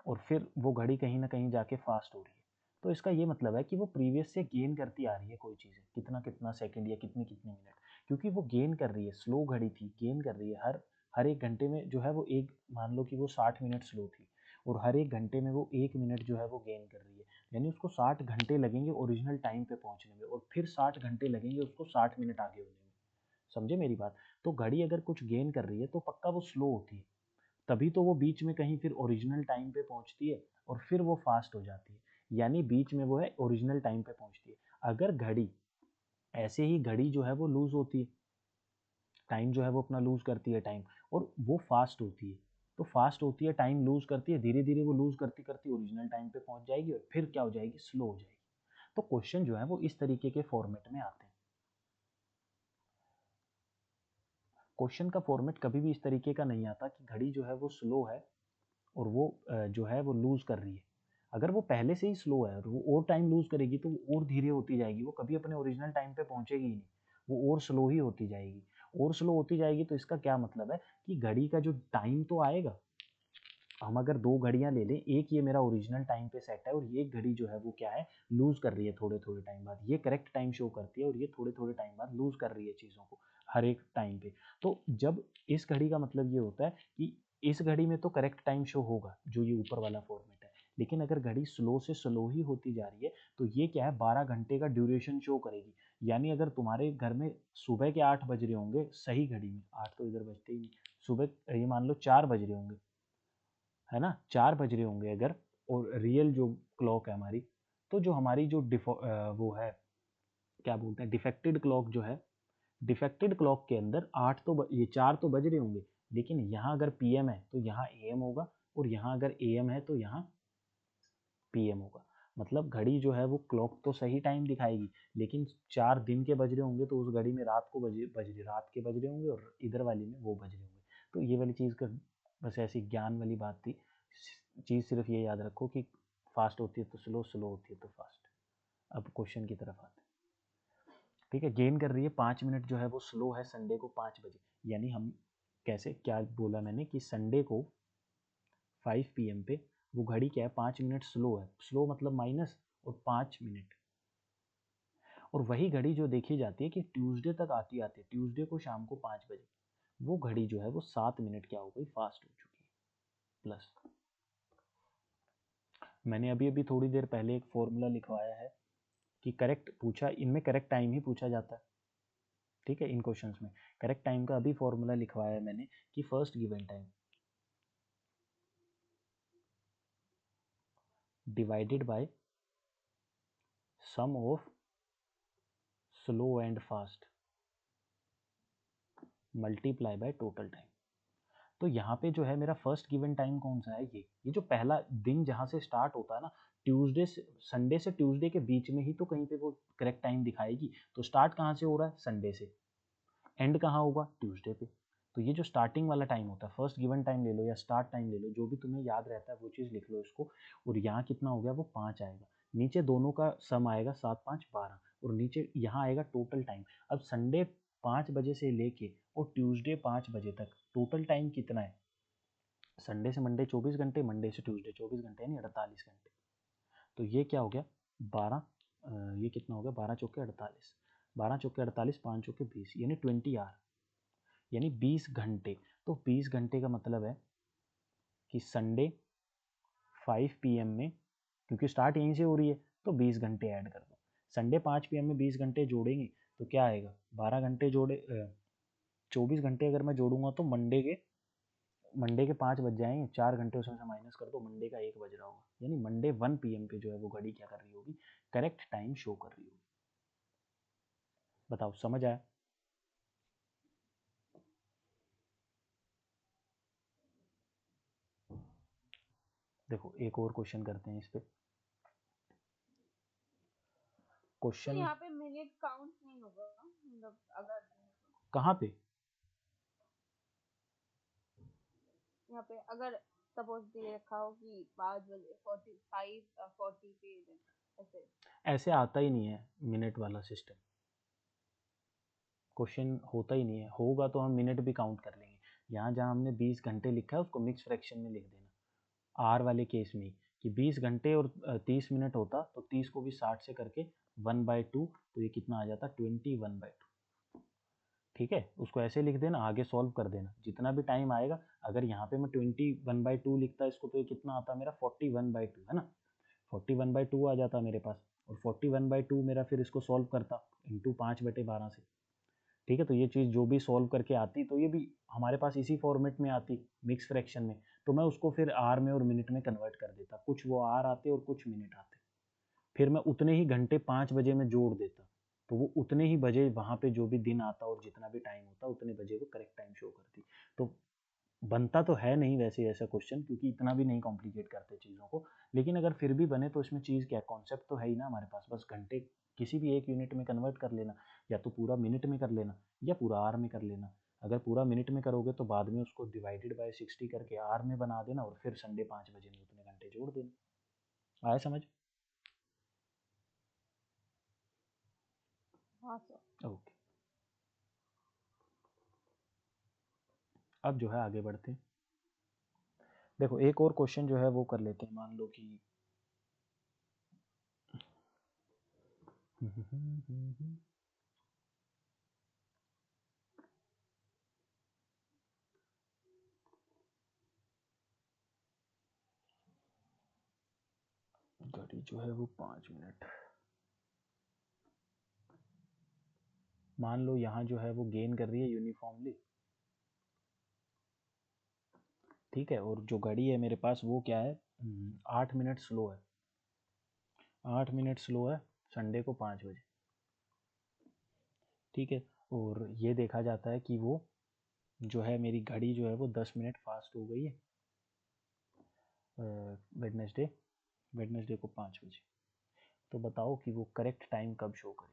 और फिर वो घड़ी कहीं ना कहीं जाके फास्ट हो रही है, तो इसका ये मतलब है कि वो प्रीवियस से गेन करती आ रही है कोई चीज़ें, कितना कितना सेकंड या कितने कितने मिनट, क्योंकि वो गेन कर रही है, स्लो घड़ी थी, गेन कर रही है। हर हर एक घंटे में जो है वो एक, मान लो कि वो 60 मिनट स्लो थी, और हर एक घंटे में वो 1 मिनट जो है वो गेन कर रही है, यानी उसको 60 घंटे लगेंगे ओरिजिनल टाइम पे पहुंचने में, और फिर 60 घंटे लगेंगे उसको 60 मिनट आगे होने में। समझे मेरी बात? तो घड़ी अगर कुछ गेन कर रही है तो पक्का वो स्लो होती है। तभी तो वो बीच में कहीं फिर ओरिजिनल टाइम पे पहुंचती है और फिर वो फास्ट हो जाती है, यानी बीच में वो है ओरिजिनल टाइम पे पहुंचती है। अगर घड़ी ऐसे ही घड़ी जो है वो लूज होती है, टाइम जो है वो अपना लूज करती है टाइम, और वो फास्ट होती है, तो फास्ट होती है टाइम लूज करती है, धीरे धीरे वो लूज करती करती ओरिजिनल टाइम पे पहुंच जाएगी और फिर क्या हो जाएगी, स्लो हो जाएगी। तो क्वेश्चन जो है वो इस तरीके के फॉर्मेट में आते हैं। क्वेश्चन का फॉर्मेट कभी भी इस तरीके का नहीं आता कि घड़ी जो है वो स्लो है और वो जो है वो लूज कर रही है। अगर वो पहले से ही स्लो है और वो और टाइम लूज करेगी तो वो और धीरे होती जाएगी, वो कभी अपने ओरिजिनल टाइम पे पहुंचेगी ही नहीं, वो और स्लो ही होती जाएगी। और स्लो होती जाएगी तो इसका क्या मतलब है कि घड़ी का जो टाइम तो आएगा, हम अगर दो घड़ियां ले लें, एक ये मेरा ओरिजिनल टाइम पे सेट है और ये घड़ी जो है वो क्या है, लूज कर रही है थोड़े थोड़े टाइम बाद, ये करेक्ट टाइम शो करती है और ये थोड़े थोड़े टाइम बाद लूज कर रही है चीज़ों को हर एक टाइम पे। तो जब इस घड़ी का मतलब ये होता है कि इस घड़ी में तो करेक्ट टाइम शो होगा जो ये ऊपर वाला फॉर्मेट है, लेकिन अगर घड़ी स्लो से स्लो ही होती जा रही है तो ये क्या है, 12 घंटे का ड्यूरेशन शो करेगी। यानी अगर तुम्हारे घर में सुबह के 8 बज रहे होंगे सही घड़ी में, 8 तो इधर बजते ही नहीं, सुबह ये मान लो 4 बज रहे होंगे, है ना, 4 बज रहे होंगे अगर, और रियल जो क्लॉक है हमारी, तो जो हमारी जो वो है, क्या बोलते हैं, डिफेक्टेड क्लॉक जो है, डिफेक्टेड क्लॉक के अंदर 8 तो ये 4 तो बज रहे होंगे, लेकिन यहाँ अगर पीएम है तो यहाँ एएम होगा, और यहाँ अगर एएम है तो यहाँ पीएम होगा। मतलब घड़ी जो है वो क्लॉक तो सही टाइम दिखाएगी, लेकिन 4 दिन के बज रहे होंगे तो उस घड़ी में रात को रात के बज रहे होंगे, और इधर वाली में वो बज रहे होंगे। तो ये वाली चीज़ का बस ऐसी ज्ञान वाली बात थी। चीज़ सिर्फ ये याद रखो कि फास्ट होती है तो स्लो, स्लो होती है तो फास्ट। अब क्वेश्चन की तरफ आते हैं। ठीक है, गेन कर रही है 5 मिनट जो है वो स्लो है संडे को 5 बजे, यानी हम कैसे, क्या बोला मैंने कि संडे को 5 PM पे वो घड़ी क्या है, 5 मिनट स्लो है, स्लो मतलब माइनस और 5 मिनट। और वही घड़ी जो देखी जाती है कि ट्यूसडे तक आती आती है, ट्यूसडे को शाम को 5 बजे, वो घड़ी जो है वो 7 मिनट क्या हो गई, फास्ट हो चुकी है। प्लस मैंने अभी अभी थोड़ी देर पहले एक फॉर्मूला लिखवाया है कि करेक्ट पूछा, इनमें करेक्ट टाइम ही पूछा जाता है। ठीक है, इन क्वेश्चंस में करेक्ट टाइम का अभी फॉर्मूला लिखवाया है मैंने कि first given time divided by sum of slow and fast multiply by total time. तो यहाँ पे जो है मेरा फर्स्ट गिवन टाइम कौन सा है, ये जो पहला दिन जहाँ से स्टार्ट होता है ना, ट्यूसडे से संडे से ट्यूसडे के बीच में ही तो कहीं पे वो करेक्ट टाइम दिखाएगी। तो स्टार्ट कहाँ से हो रहा है, संडे से, एंड कहाँ होगा, ट्यूसडे पे। तो ये जो स्टार्टिंग वाला टाइम होता है, फर्स्ट गिवन टाइम ले लो या स्टार्ट टाइम ले लो, जो भी तुम्हें याद रहता है वो चीज़ लिख लो इसको। और यहाँ कितना हो गया, वो 5 आएगा, नीचे दोनों का सम आएगा 7 5 12, और नीचे यहाँ आएगा टोटल टाइम। अब संडे 5 बजे से लेके और ट्यूसडे 5 बजे तक टोटल टाइम कितना है, संडे से मंडे 24 घंटे, मंडे से ट्यूसडे 24 घंटे, यानी 48 घंटे। तो ये क्या हो गया, 12, ये कितना हो गया, 12 चौके 48, 12 चौके 48, 5 चौके 20, यानी 20 आवर, यानी 20 घंटे। तो 20 घंटे का मतलब है कि संडे 5 PM में, क्योंकि स्टार्ट यहीं से हो रही है तो 20 घंटे ऐड कर दो, संडे 5 PM में 20 घंटे जोड़ेंगे तो क्या आएगा, 12 घंटे जोड़े 24 घंटे अगर मैं जोड़ूंगा तो मंडे के 5 बज जाएंगे, 4 घंटे उसमें से माइनस कर दो, मंडे का 1 बज रहा होगा, यानी मंडे 1 PM पे जो है वो घड़ी क्या कर रही होगी, करेक्ट टाइम शो कर रही होगी। बताओ समझ आया। देखो एक और क्वेश्चन करते हैं इस पे। तो क्वेश्चन यहाँ पे मिनट काउंट नहीं होगा ना? मतलब अगर कहाँ पे, यहाँ पे अगर सपोज दे रखा हो कि 5 बजे 45 40 पे ऐसे। ऐसे आता ही नहीं है मिनट वाला सिस्टम, क्वेश्चन होता ही नहीं है, होगा तो हम मिनट भी काउंट कर लेंगे। यहाँ जहाँ हमने 20 घंटे लिखा है उसको मिक्स फ्रैक्शन में लिख देना, आर वाले केस में कि 20 घंटे और 30 मिनट होता तो 30 को भी 60 से करके 1/2, तो ये कितना आ जाता 21/2। ठीक है, उसको ऐसे लिख देना, आगे सॉल्व कर देना जितना भी टाइम आएगा। अगर यहाँ पे मैं 21/2 लिखता इसको तो ये कितना आता मेरा 41/2, है ना, 41/2 आ जाता मेरे पास, और 41/2 मेरा फिर इसको सॉल्व करता इंटू 5/12 से, ठीक है, तो ये चीज़ जो भी सॉल्व करके आती तो ये भी हमारे पास इसी फॉर्मेट में आती मिक्स फ्रैक्शन में, तो मैं उसको फिर आर में और मिनट में कन्वर्ट कर देता, कुछ वो आर आते और कुछ मिनट आते, फिर मैं उतने ही घंटे 5 बजे में जोड़ देता, तो वो उतने ही बजे वहाँ पे जो भी दिन आता और जितना भी टाइम होता उतने बजे वो करेक्ट टाइम शो करती। तो बनता तो है नहीं वैसे ऐसा क्वेश्चन, क्योंकि इतना भी नहीं कॉम्प्लिकेट करते चीज़ों को, लेकिन अगर फिर भी बने तो इसमें चीज़ क्या है, कॉन्सेप्ट तो है ही ना हमारे पास, बस घंटे किसी भी एक यूनिट में कन्वर्ट कर लेना, या तो पूरा मिनट में कर लेना या पूरा आर में कर लेना। अगर पूरा मिनट में करोगे तो बाद में उसको डिवाइडेड बाय 60 करके आर में बना देना और फिर संडे 5 बजे में उतने घंटे जोड़ देना। आया समझ? हाँ सर। ओके, अब जो है आगे बढ़ते हैं। देखो एक और क्वेश्चन जो है वो कर लेते हैं, मान लो कि घड़ी जो है वो 5 मिनट, मान लो यहाँ जो है वो गेन कर रही है यूनिफॉर्मली, ठीक है, और जो घड़ी है मेरे पास वो क्या है, 8 मिनट स्लो है, 8 मिनट स्लो है संडे को 5 बजे, ठीक है, और ये देखा जाता है कि वो जो है मेरी घड़ी जो है वो 10 मिनट फास्ट हो गई है वेडनेसडे, वेडनेसडे को 5 बजे। तो बताओ कि वो करेक्ट टाइम कब शो करेगी।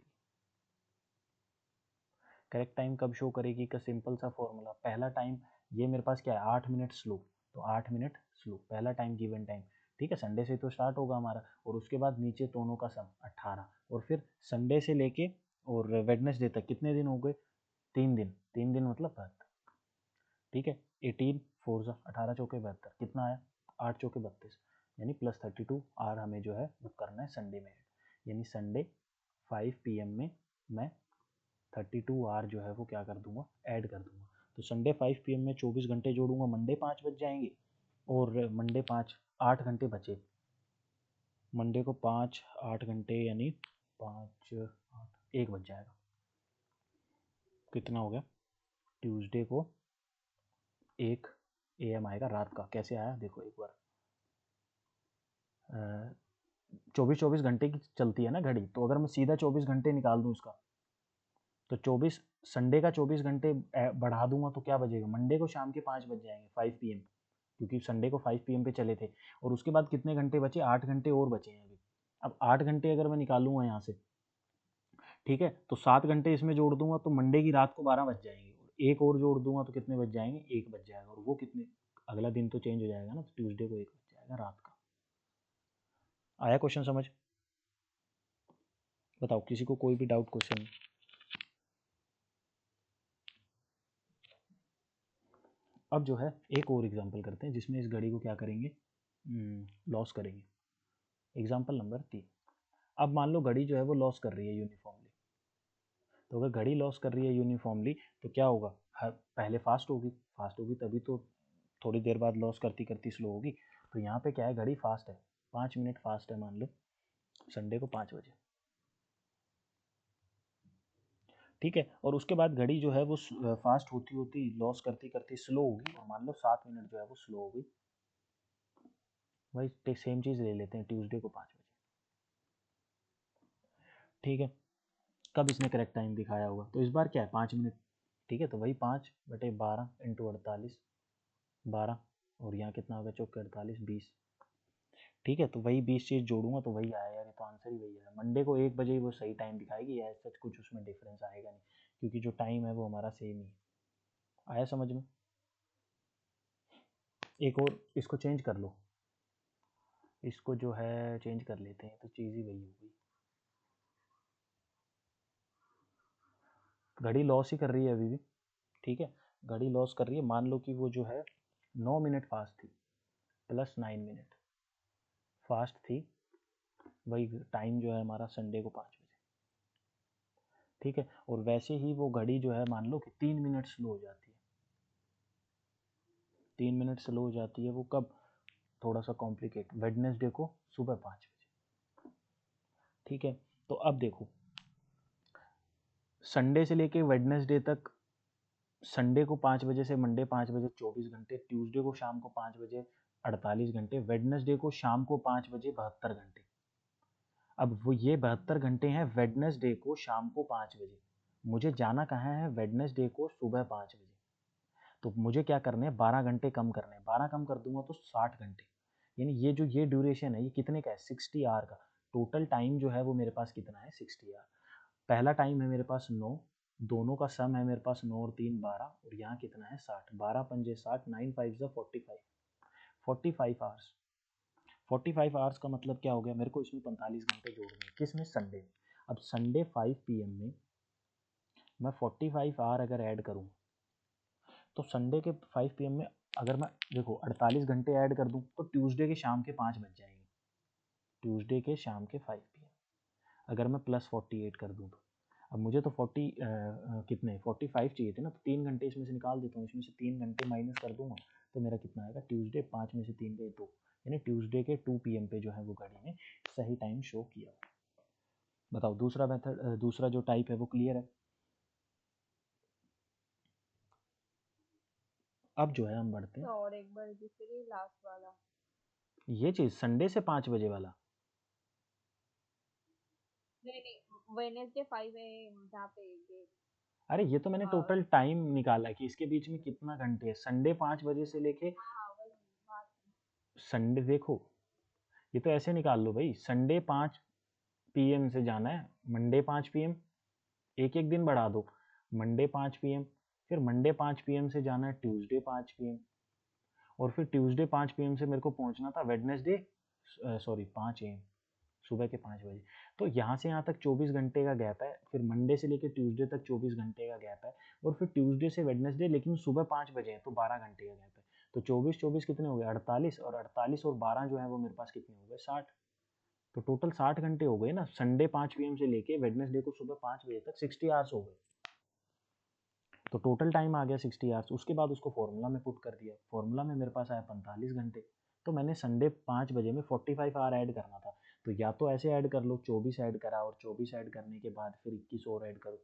करेक्ट टाइम कब शो करेगी का सिंपल सा फॉर्मूला, पहला टाइम ये मेरे पास क्या है 8 मिनट स्लो, तो 8 मिनट स्लो पहला टाइम गिवन टाइम, ठीक है, संडे से तो स्टार्ट होगा हमारा, और उसके बाद नीचे दोनों का सम 18, और फिर संडे से लेके और वेडनेसडे तक कितने दिन हो गए, 3 दिन, 3 दिन मतलब 72, ठीक है, 18 फोर सा 18 चौके 72 कितना आया, 8 चौके 32, यानी +32 आर हमें जो है वो करना है संडे में, यानी संडे 5 PM में मैं 32 आर जो है वो क्या कर दूंगा, ऐड कर दूंगा। तो संडे 5 PM में 24 घंटे जोड़ूंगा, मंडे 5 बज जाएंगे, और मंडे 5 8 घंटे बचे, मंडे को 5 8 घंटे यानी 5 8 1 बज जाएगा, कितना हो गया, ट्यूसडे को 1 AM आएगा रात का, कैसे आया देखो एक बार, 24 घंटे की चलती है ना घड़ी, तो अगर मैं सीधा 24 घंटे निकाल दूँ इसका, तो 24 संडे का 24 घंटे बढ़ा दूंगा तो क्या बजेगा, मंडे को शाम के 5 बज जाएंगे 5 PM, क्योंकि संडे को 5 PM पे चले थे, और उसके बाद कितने घंटे बचे, 8 घंटे और बचे हैं अभी। अब 8 घंटे अगर मैं निकालूंगा यहाँ से, ठीक है, तो 7 घंटे इसमें जोड़ दूंगा तो मंडे की रात को 12 बज जाएंगे, और एक और जोड़ दूंगा तो कितने बज जाएंगे, 1 बज जाएगा, और वो कितने, अगला दिन तो चेंज हो जाएगा ना, तो ट्यूसडे को 1 बज जाएगा रात का। आया क्वेश्चन समझ? बताओ किसी को कोई भी डाउट क्वेश्चन। अब जो है एक और एग्जांपल करते हैं जिसमें इस घड़ी को क्या करेंगे, लॉस करेंगे। एग्जांपल नंबर 3, अब मान लो घड़ी जो है वो लॉस कर रही है यूनिफॉर्मली, तो अगर घड़ी लॉस कर रही है यूनिफॉर्मली तो क्या होगा, पहले फास्ट होगी तभी तो थोड़ी देर बाद लॉस करती करती स्लो होगी, तो यहाँ पे क्या है घड़ी फास्ट है, 5 मिनट फास्ट है मान लो संडे को 5 बजे, ठीक है, और उसके बाद घड़ी जो है वो फास्ट होती होती लॉस करती करती स्लो होगी, और मान लो 7 मिनट जो है वो स्लो हो गई, भाई सेम चीज़ ले लेते हैं ट्यूसडे को 5 बजे, ठीक है, कब इसने करेक्ट टाइम दिखाया होगा, तो इस बार क्या है 5 मिनट, ठीक है, तो वही 5/12 इंटू 48 12, और यहाँ कितना होगा चौके 48 20, ठीक है, तो वही 20 चीज़ जोड़ूंगा तो वही आया यार, ये तो आंसर ही वही है, मंडे को 1 बजे ही वो सही टाइम दिखाएगी, या सच कुछ उसमें डिफरेंस आएगा नहीं, क्योंकि जो टाइम है वो हमारा सेम ही है। आया समझ में? एक और इसको चेंज कर लो, इसको जो है चेंज कर लेते हैं, तो चीज़ ही वही होगी, घड़ी लॉस ही कर रही है अभी भी, ठीक है, घड़ी लॉस कर रही है, मान लो कि वो जो है 9 मिनट फास्ट थी +9 मिनट फास्ट थी, वही टाइम जो है हमारा संडे को 5 बजे, ठीक है, और वैसे ही वो घड़ी जो है मान लो कि 3 मिनट स्लो हो जाती है, 3 मिनट स्लो हो जाती है, वो कब, थोड़ा सा कॉम्प्लिकेट, वेडनेसडे को सुबह 5 बजे, ठीक है, तो अब देखो संडे से लेके वेडनेसडे तक, संडे को 5 बजे से मंडे 5 बजे 24 घंटे, ट्यूसडे को शाम को 5 बजे 48 घंटे, वेडनेसडे को शाम को 5 बजे 72 घंटे। अब वो ये 72 घंटे हैं वेडनेसडे को शाम को 5 बजे। मुझे जाना कहाँ है? वेडनेसडे को सुबह 5 बजे। तो मुझे क्या करने हैं? 12 घंटे कम करने हैं। 12 कम कर दूंगा तो 60 घंटे। यानी ये जो ये ड्यूरेशन है ये कितने का है? 60 आवर का। टोटल टाइम जो है वो मेरे पास कितना है? 60 आवर। पहला टाइम है मेरे पास 9, दोनों का सम है मेरे पास 9 और 3 12, और यहाँ कितना है? 60। 12 पंजे 60, 9 5 45, 45 आवर्स। 45 आवर्स का मतलब क्या हो गया? मेरे को इसमें 45 घंटे जोड़ने हैं। किसमें? संडे में। अब संडे 5 PM में मैं 45 आवर अगर ऐड करूँ तो संडे के 5 PM में अगर मैं देखो 48 घंटे ऐड कर दूं तो ट्यूसडे के शाम के 5 बज जाएंगे। ट्यूसडे के शाम के 5 PM अगर मैं प्लस 48 कर दूं तो अब मुझे तो 45 चाहिए थे ना, तो 3 घंटे इसमें से निकाल देता हूँ। इसमें से 3 घंटे माइनस कर दूंगा तो मेरा कितना आएगा? ट्यूसडे 5 में से 3 गए 2, यानी ट्यूसडे के 2 PM पे जो है वो घड़ी ने सही टाइम शो किया। बताओ दूसरा मेथड, दूसरा जो टाइप है वो क्लियर है? अब जो है हम बढ़ते हैं, तो और एक बार रिपीट करिए लास्ट वाला। ये चीज संडे से 5 बजे वाला। नहीं नहीं, वेडनेसडे 5 है जहाँ पे ये अरे ये तो मैंने हाँ टोटल टाइम निकाला है कि इसके बीच में कितना घंटे है। संडे 5 बजे से लेके हाँ वही बात। संडे, देखो ये तो ऐसे निकाल लो भाई, संडे 5 PM से जाना है, मंडे 5 PM, एक एक दिन बढ़ा दो। मंडे 5 PM, फिर मंडे 5 PM से जाना है ट्यूसडे 5 PM, और फिर ट्यूसडे 5 PM से मेरे को पहुंचना था वेडनेसडे, सॉरी 5 AM, सुबह के 5 बजे। तो यहाँ से यहाँ तक 24 घंटे का गैप है। फिर मंडे से लेकर ट्यूसडे तक 24 घंटे का गैप है, और फिर ट्यूसडे से वेडनेसडे लेकिन सुबह 5 बजे है तो 12 घंटे का गैप है। तो 24 24 कितने हो गए? 48, और 48 और 12 जो है वो मेरे पास कितने हो गए? 60। तो टोटल 60 घंटे हो गए ना, संडे 5 PM से लेके वेडनेसडे को सुबह 5 बजे तक 60 आवर्स हो गए। तो टोटल टाइम आ गया 60 आवर्स। उसके बाद उसको फॉर्मूला में पुट कर दिया, फॉर्मूला में मेरे पास आया 45 घंटे। तो मैंने संडे 5 बजे में 45 आवर ऐड करना था, तो या तो ऐसे ऐड कर लो, 24 ऐड करा, और 24 ऐड करने के बाद फिर 21 और ऐड करो,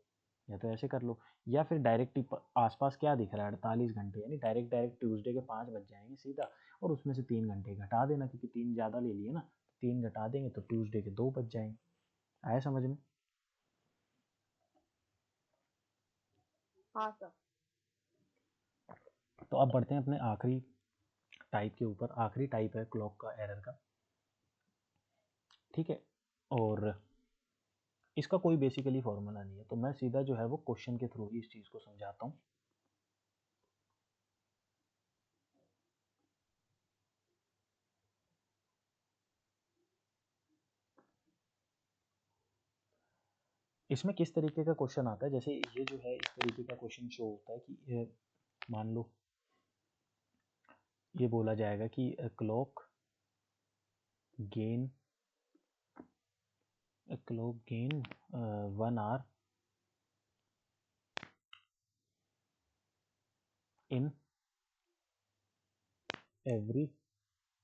या तो ऐसे कर लो, या फिर डायरेक्ट आसपास क्या दिख रहा है? 48 घंटे, यानी डायरेक्ट डायरेक्ट ट्यूसडे के 5 बज जाएंगे सीधा, और उसमें से 3 घंटे घटा देना, क्योंकि 3 ज़्यादा ले लिए ना, 3 घटा देंगे तो ट्यूसडे के 2 बज जाएंगे। आया समझ में? हाँ सर। तो अब बढ़ते हैं अपने आखिरी टाइप के ऊपर। आखिरी टाइप है क्लॉक का एरर का, ठीक है। और इसका कोई बेसिकली फॉर्मूला नहीं है, तो मैं सीधा जो है वो क्वेश्चन के थ्रू ही इस चीज़ को समझाता हूँ। इसमें किस तरीके का क्वेश्चन आता है, जैसे ये जो है इस तरीके का क्वेश्चन शो होता है कि मान लो ये बोला जाएगा कि clock gain 1 hour in every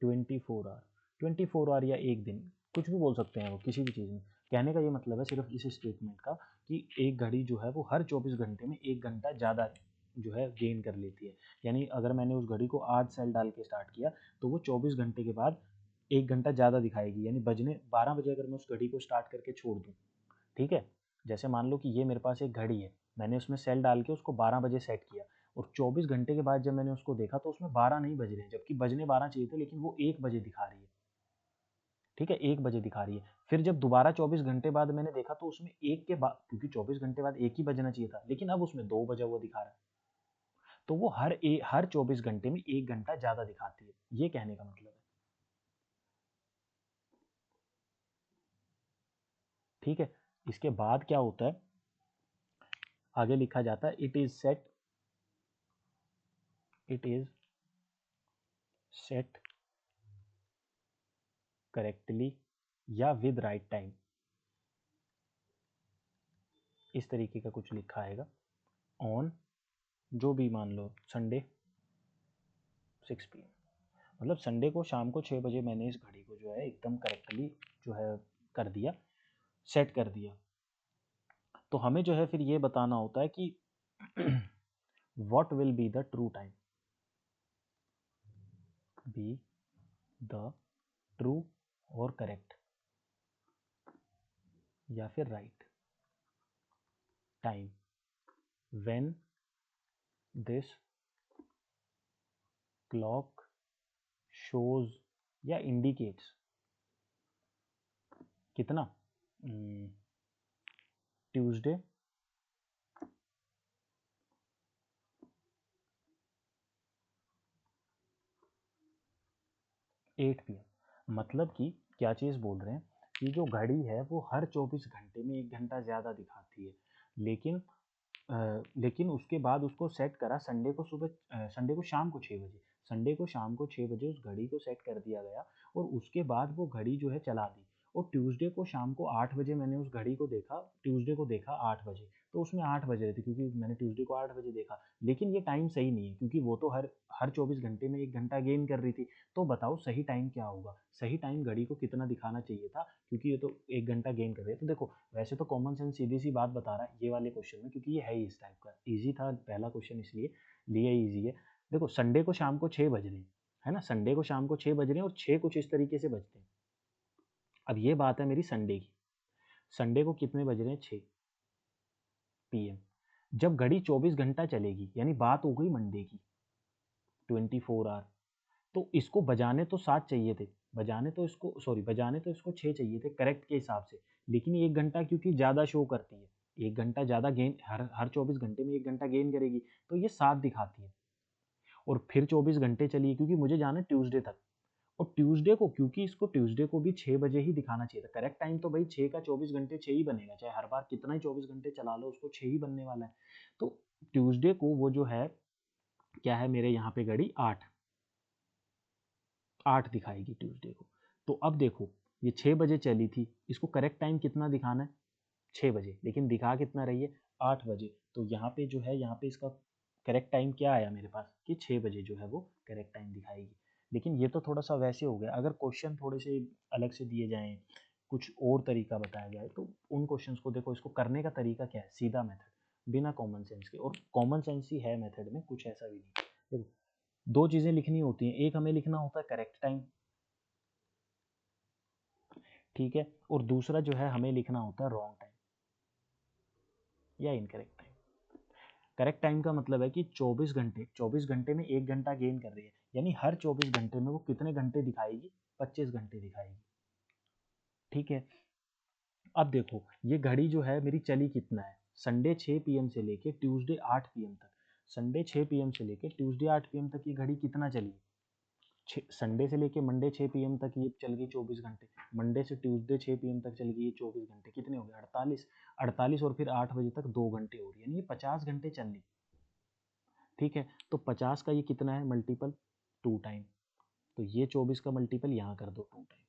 24 hour. 24 hour या एक दिन, कुछ भी बोल सकते हैं वो किसी भी चीज़ में। कहने का ये मतलब है सिर्फ इस स्टेटमेंट का कि एक घड़ी जो है वो हर 24 घंटे में 1 घंटा ज़्यादा जो है गेन कर लेती है। यानी अगर मैंने उस घड़ी को आज सेल डाल के स्टार्ट किया तो वो 24 घंटे के बाद 1 घंटा ज़्यादा दिखाएगी, यानी बजने 12 बजे अगर मैं उस घड़ी को स्टार्ट करके छोड़ दूँ, ठीक है। जैसे मान लो कि ये मेरे पास एक घड़ी है, मैंने उसमें सेल डाल के उसको 12 बजे सेट किया, और 24 घंटे के बाद जब मैंने उसको देखा तो उसमें 12 नहीं बज रहे हैं, जबकि बजने 12 चाहिए थे, लेकिन वो 1 बजे दिखा रही है, ठीक है, 1 बजे दिखा रही है। फिर जब दोबारा 24 घंटे बाद मैंने देखा तो उसमें एक के बाद, क्योंकि 24 घंटे बाद 1 ही बजना चाहिए था, लेकिन अब उसमें 2 बजा हुआ दिखा रहा है। तो वो हर 24 घंटे में 1 घंटा ज़्यादा दिखाती है, ये कहने का मतलब है, ठीक है। इसके बाद क्या होता है, आगे लिखा जाता है इट इज सेट करेक्टली या विद राइट टाइम, इस तरीके का कुछ लिखा आएगा। ऑन, जो भी मान लो संडे 6 PM, मतलब संडे को शाम को 6 बजे मैंने इस घड़ी को जो है एकदम करेक्टली जो है कर दिया, सेट कर दिया। तो हमें जो है फिर ये बताना होता है कि what will be the true time, be the true और करेक्ट या फिर right time when this clock shows या इंडिकेट्स कितना, ट्यूसडे 8 PM। मतलब कि क्या चीज़ बोल रहे हैं कि जो घड़ी है वो हर 24 घंटे में 1 घंटा ज़्यादा दिखाती है, लेकिन लेकिन उसके बाद उसको सेट करा संडे को शाम को 6 बजे, संडे को शाम को 6 बजे उस घड़ी को सेट कर दिया गया और उसके बाद वो घड़ी जो है चला दी। और ट्यूसडे को शाम को 8 बजे मैंने उस घड़ी को देखा, ट्यूसडे को देखा 8 बजे, तो उसमें 8 बज रहे थे क्योंकि मैंने ट्यूसडे को 8 बजे देखा। लेकिन ये टाइम सही नहीं है क्योंकि वो तो हर हर 24 घंटे में 1 घंटा गेन कर रही थी। तो बताओ सही टाइम क्या होगा, सही टाइम घड़ी को कितना दिखाना चाहिए था, क्योंकि ये तो 1 घंटा गेन कर रही है। तो देखो वैसे तो कॉमन सेंस सीधी सी बात बता रहा है ये वाले क्वेश्चन में, क्योंकि ये है ही इस टाइप का। इजी था पहला क्वेश्चन इसलिए लिए इजी है। देखो संडे को शाम को 6 बज रहे हैं, है ना, संडे को शाम को 6 बज रहे हैं और 6 कुछ इस तरीके से बजते हैं। अब ये बात है मेरी संडे की, संडे को कितने बज रहे हैं, 6 PM। जब घड़ी 24 घंटा चलेगी यानी बात हो गई मंडे की, 24 आवर, तो इसको बजाने तो 7 चाहिए थे, बजाने तो इसको 6 चाहिए थे करेक्ट के हिसाब से, लेकिन 1 घंटा क्योंकि ज़्यादा शो करती है, 1 घंटा ज़्यादा गेन, हर 24 घंटे में 1 घंटा गेन करेगी, तो ये 7 दिखाती है। और फिर 24 घंटे चली क्योंकि मुझे जाना है ट्यूसडे तक, और ट्यूसडे को क्योंकि इसको ट्यूसडे को भी 6 बजे ही दिखाना चाहिए था। करेक्ट टाइम तो भाई 6 का 24 घंटे 6 ही बनेगा, चाहे हर बार कितना ही 24 घंटे चला लो उसको 6 ही बनने वाला है। तो ट्यूसडे को वो जो है क्या है मेरे यहाँ पे घड़ी 8 दिखाएगी ट्यूसडे को। तो अब देखो ये 6 बजे चली थी, इसको करेक्ट टाइम कितना दिखाना है, 6 बजे, लेकिन दिखा कितना रही है, 8 बजे। तो यहाँ पे जो है यहाँ पे इसका करेक्ट टाइम क्या आया मेरे पास कि 6 बजे जो है वो करेक्ट टाइम दिखाएगी। लेकिन ये तो थोड़ा सा वैसे हो गया, अगर क्वेश्चन थोड़े से अलग से दिए जाएं, कुछ और तरीका बताया जाए, तो उन क्वेश्चंस को देखो, इसको करने का तरीका क्या है, सीधा मेथड बिना कॉमन सेंस के, और कॉमन सेंस ही है मेथड में, कुछ ऐसा भी नहीं। देखो दो चीज़ें लिखनी होती हैं, एक हमें लिखना होता है करेक्ट टाइम, ठीक है, और दूसरा जो है हमें लिखना होता है रॉन्ग टाइम या इनकरेक्ट टाइम। करेक्ट टाइम का मतलब है कि 24 घंटे में 1 घंटा गेन कर रही है, यानी हर 24 घंटे में वो कितने घंटे दिखाएगी, 25 घंटे दिखाएगी, ठीक है। अब देखो ये घड़ी जो है मेरी चली कितना है, संडे 6 PM से लेके ट्यूसडे 8 PM तक, संडे 6 PM से लेके ट्यूसडे 8 PM तक ये घड़ी कितना चली, संडे से लेके मंडे 6 PM तक ये चल गई 24 घंटे, मंडे से ट्यूसडे 6 PM तक चल गई ये 24 घंटे, कितने हो गए 48, 48 और फिर 8 बजे तक 2 घंटे हो रही है, यानी ये 50 घंटे चल रही, ठीक है। तो 50 का ये कितना है मल्टीपल, 2 टाइम, तो ये 24 का मल्टीपल यहाँ कर दो 2 टाइम,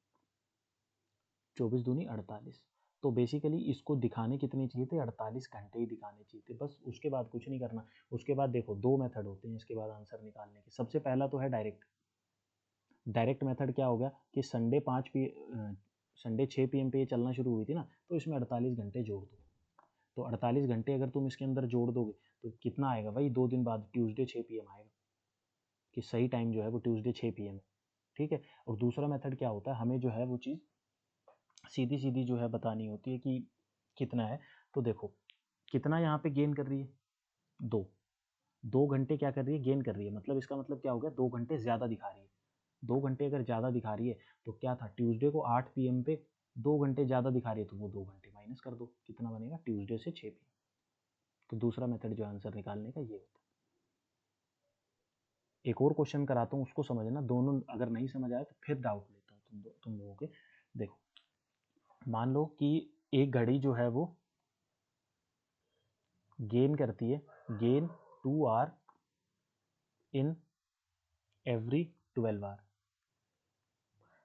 24 दूनी 48। तो बेसिकली इसको दिखाने कितने चाहिए थे, 48 घंटे ही दिखाने चाहिए थे, बस उसके बाद कुछ नहीं करना। उसके बाद देखो दो मेथड होते हैं इसके बाद आंसर निकालने के। सबसे पहला तो है डायरेक्ट, डायरेक्ट मेथड क्या होगा कि संडे 6 PM पे ये चलना शुरू हुई थी ना, तो इसमें 48 घंटे जोड़ दो, तो 48 घंटे अगर तुम इसके अंदर जोड़ दोगे तो कितना आएगा भाई, 2 दिन बाद ट्यूसडे 6 PM आएगा, कि सही टाइम जो है वो ट्यूसडे 6 PM है, ठीक है। और दूसरा मेथड क्या होता है, हमें जो है वो चीज़ सीधी सीधी जो है बतानी होती है कि कितना है। तो देखो कितना यहाँ पे गेन कर रही है, 2 2 घंटे क्या कर रही है, गेन कर रही है, मतलब इसका मतलब क्या हो गया, 2 घंटे ज़्यादा दिखा रही है। 2 घंटे अगर ज़्यादा दिखा रही है तो क्या था, ट्यूसडे को 8 PM पे 2 घंटे ज़्यादा दिखा रही है, तो वो 2 घंटे माइनस कर दो, कितना बनेगा, ट्यूसडे से 6 PM। तो दूसरा मेथड जो आंसर निकालने का ये होता है। एक और क्वेश्चन कराता हूँ उसको समझना, दोनों अगर नहीं समझ आया तो फिर डाउट लेता हूँ तुम लोगों के। देखो मान लो कि एक घड़ी जो है वो गेन करती है, gain 2 hour in every 12 hour,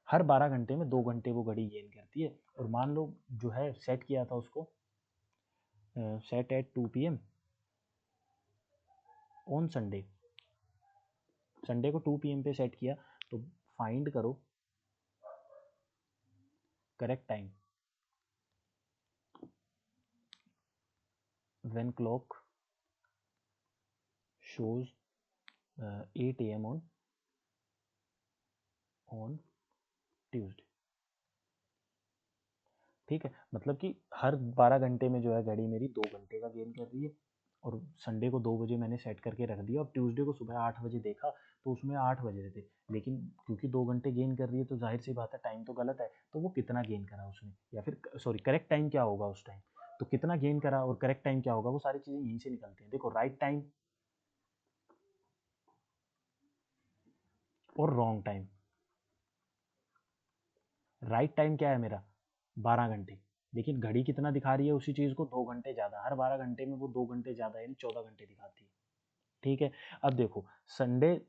हर 12 घंटे में 2 घंटे वो घड़ी गेन करती है। और मान लो जो है सेट किया था उसको, set at 2 PM on Sunday, Sunday को 2 PM पे सेट किया, तो फाइंड करो correct time, when clock shows 8 AM on Tuesday. ठीक है, मतलब कि हर 12 घंटे में जो है घड़ी मेरी 2 घंटे का गेन कर रही है, और संडे को 2 बजे मैंने सेट करके रख दिया, और ट्यूसडे को सुबह 8 बजे देखा तो उसमें 8 बज रहे थे, लेकिन क्योंकि 2 घंटे गेन कर रही है तो जाहिर सी बात है टाइम तो गलत है, तो वो कितना गेन करा उसने, या फिर सॉरी करेक्ट टाइम क्या होगा उस टाइम, तो कितना गेन करा और करेक्ट टाइम क्या होगा, वो सारी चीज़ें यहीं से निकलती हैं। देखो राइट टाइम और रॉन्ग टाइम। राइट टाइम क्या है मेरा 12 घंटे, लेकिन घड़ी कितना दिखा रही है उसी चीज़ को 2 घंटे ज़्यादा, हर 12 घंटे में वो 2 घंटे ज़्यादा यानी 14 घंटे दिखाती है। ठीक है, अब देखो संडे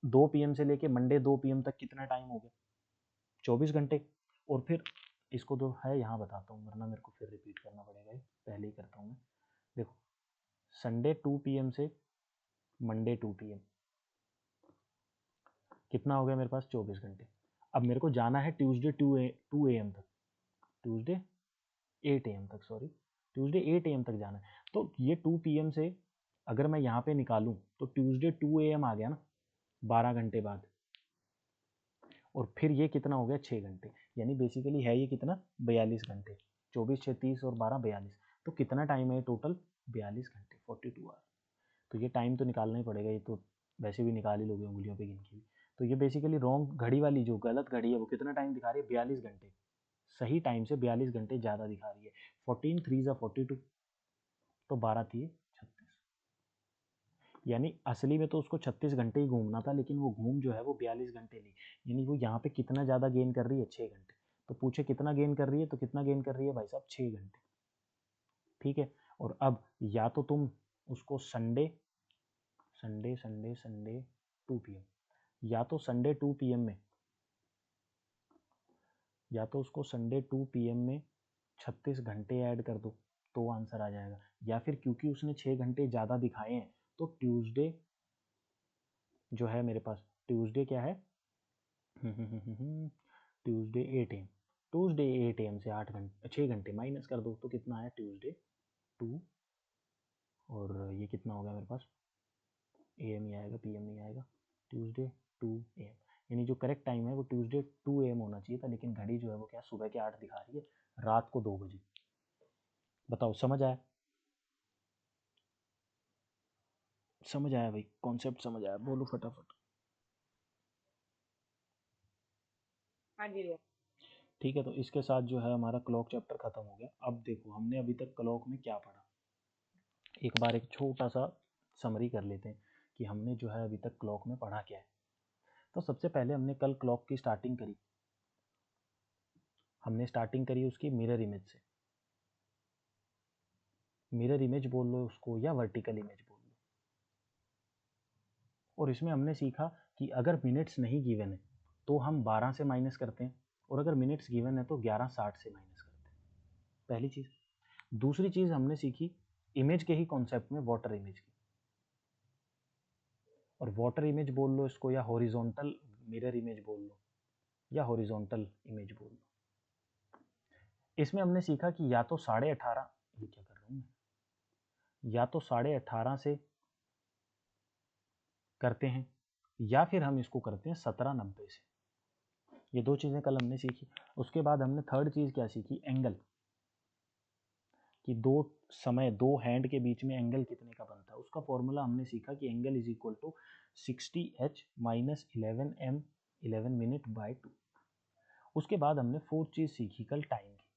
2 PM से लेके मंडे 2 PM तक कितना टाइम हो गया, 24 घंटे। और फिर इसको तो है यहाँ बताता हूँ, वरना मेरे को फिर रिपीट करना पड़ेगा, पहले ही करता हूँ मैं। देखो संडे 2 PM से मंडे 2 PM कितना हो गया मेरे पास 24 घंटे। अब मेरे को जाना है ट्यूसडे 2 AM तक, ट्यूसडे 8 AM तक, सॉरी ट्यूसडे 8 AM तक जाना है। तो ये 2 PM से अगर मैं यहाँ पे निकालूँ तो ट्यूसडे 2 AM आ गया ना 12 घंटे बाद, और फिर ये कितना हो गया 6 घंटे, यानी बेसिकली है ये कितना 42 घंटे, 24 6 30 और 12 42, तो कितना टाइम है टोटल 42 घंटे 42 आवर। तो ये टाइम तो निकालना ही पड़ेगा, ये तो वैसे भी निकाल ही लोगे उंगलियों पे गिन के भी। तो ये बेसिकली रॉन्ग घड़ी वाली जो गलत घड़ी है वो कितना टाइम दिखा रही है 42 घंटे, सही टाइम से 42 घंटे ज़्यादा दिखा रही है। 14 3 42, तो 12 थी 36, यानी असली में तो उसको 36 घंटे ही घूमना था, लेकिन वो घूम जो है वो 42 घंटे ली, यानी वो यहाँ पे कितना ज़्यादा गेन कर रही है 6 घंटे। तो पूछे कितना गेन कर रही है, तो कितना गेन कर रही है भाई साहब 6 घंटे। ठीक है, और अब या तो तुम उसको Sunday Sunday Sunday Sunday 2 PM, या तो संडे 2 PM में, या तो उसको संडे 2 PM में 36 घंटे ऐड कर दो तो आंसर आ जाएगा, या फिर क्योंकि उसने 6 घंटे ज़्यादा दिखाए हैं तो ट्यूसडे जो है मेरे पास, ट्यूसडे क्या है ट्यूसडे 8 AM, ट्यूसडे 8 AM से 8 घंटे 6 घंटे माइनस कर दो तो कितना आया ट्यूसडे 2, और ये कितना हो गया मेरे पास AM ही आएगा, PM नहीं आएगा, ट्यूसडे 2 AM, यानी जो करेक्ट टाइम है वो ट्यूसडे 2 AM होना चाहिए था, लेकिन घड़ी जो है वो क्या सुबह के 8 दिखा रही है, रात को 2 बजे। बताओ समझ आया, समझ आया भाई, कॉन्सेप्ट समझ आया, बोलो फटाफट। हाँ जी भैया। ठीक है, तो इसके साथ जो है हमारा क्लॉक चैप्टर खत्म हो गया। अब देखो हमने अभी तक क्लॉक में क्या पढ़ा, एक बार एक छोटा सा समरी कर लेते हैं कि हमने जो है अभी तक क्लॉक में पढ़ा क्या है। तो सबसे पहले हमने कल क्लॉक की स्टार्टिंग करी, हमने स्टार्टिंग करी उसकी मिरर इमेज से, मिरर इमेज बोल लो उसको या वर्टिकल इमेज बोल लो, और इसमें हमने सीखा कि अगर मिनट्स नहीं गिवन है तो हम 12 से माइनस करते हैं, और अगर मिनट्स गिवन है तो 11:60 से माइनस करते हैं, पहली चीज़। दूसरी चीज़ हमने सीखी इमेज के ही कॉन्सेप्ट में वाटर इमेज की, और वाटर इमेज बोल लो इसको या हॉरिजॉन्टल मिरर इमेज बोल लो या हॉरिजॉन्टल इमेज बोल लो। इसमें हमने सीखा कि या तो 18.5, ये क्या कर रहा हूँ मैं, या तो 18.5 से करते हैं या फिर हम इसको करते हैं 17:90 से, ये दो चीज़ें कल हमने सीखी। उसके बाद हमने थर्ड चीज़ क्या सीखी, एंगल, कि दो समय दो हैंड के बीच में एंगल कितने का बनता है, उसका फॉर्मूला हमने सीखा कि angle is equal to 60H minus 11M 11 minute by 2। उसके बाद हमने फोर्थ चीज़ सीखी कल टाइम की,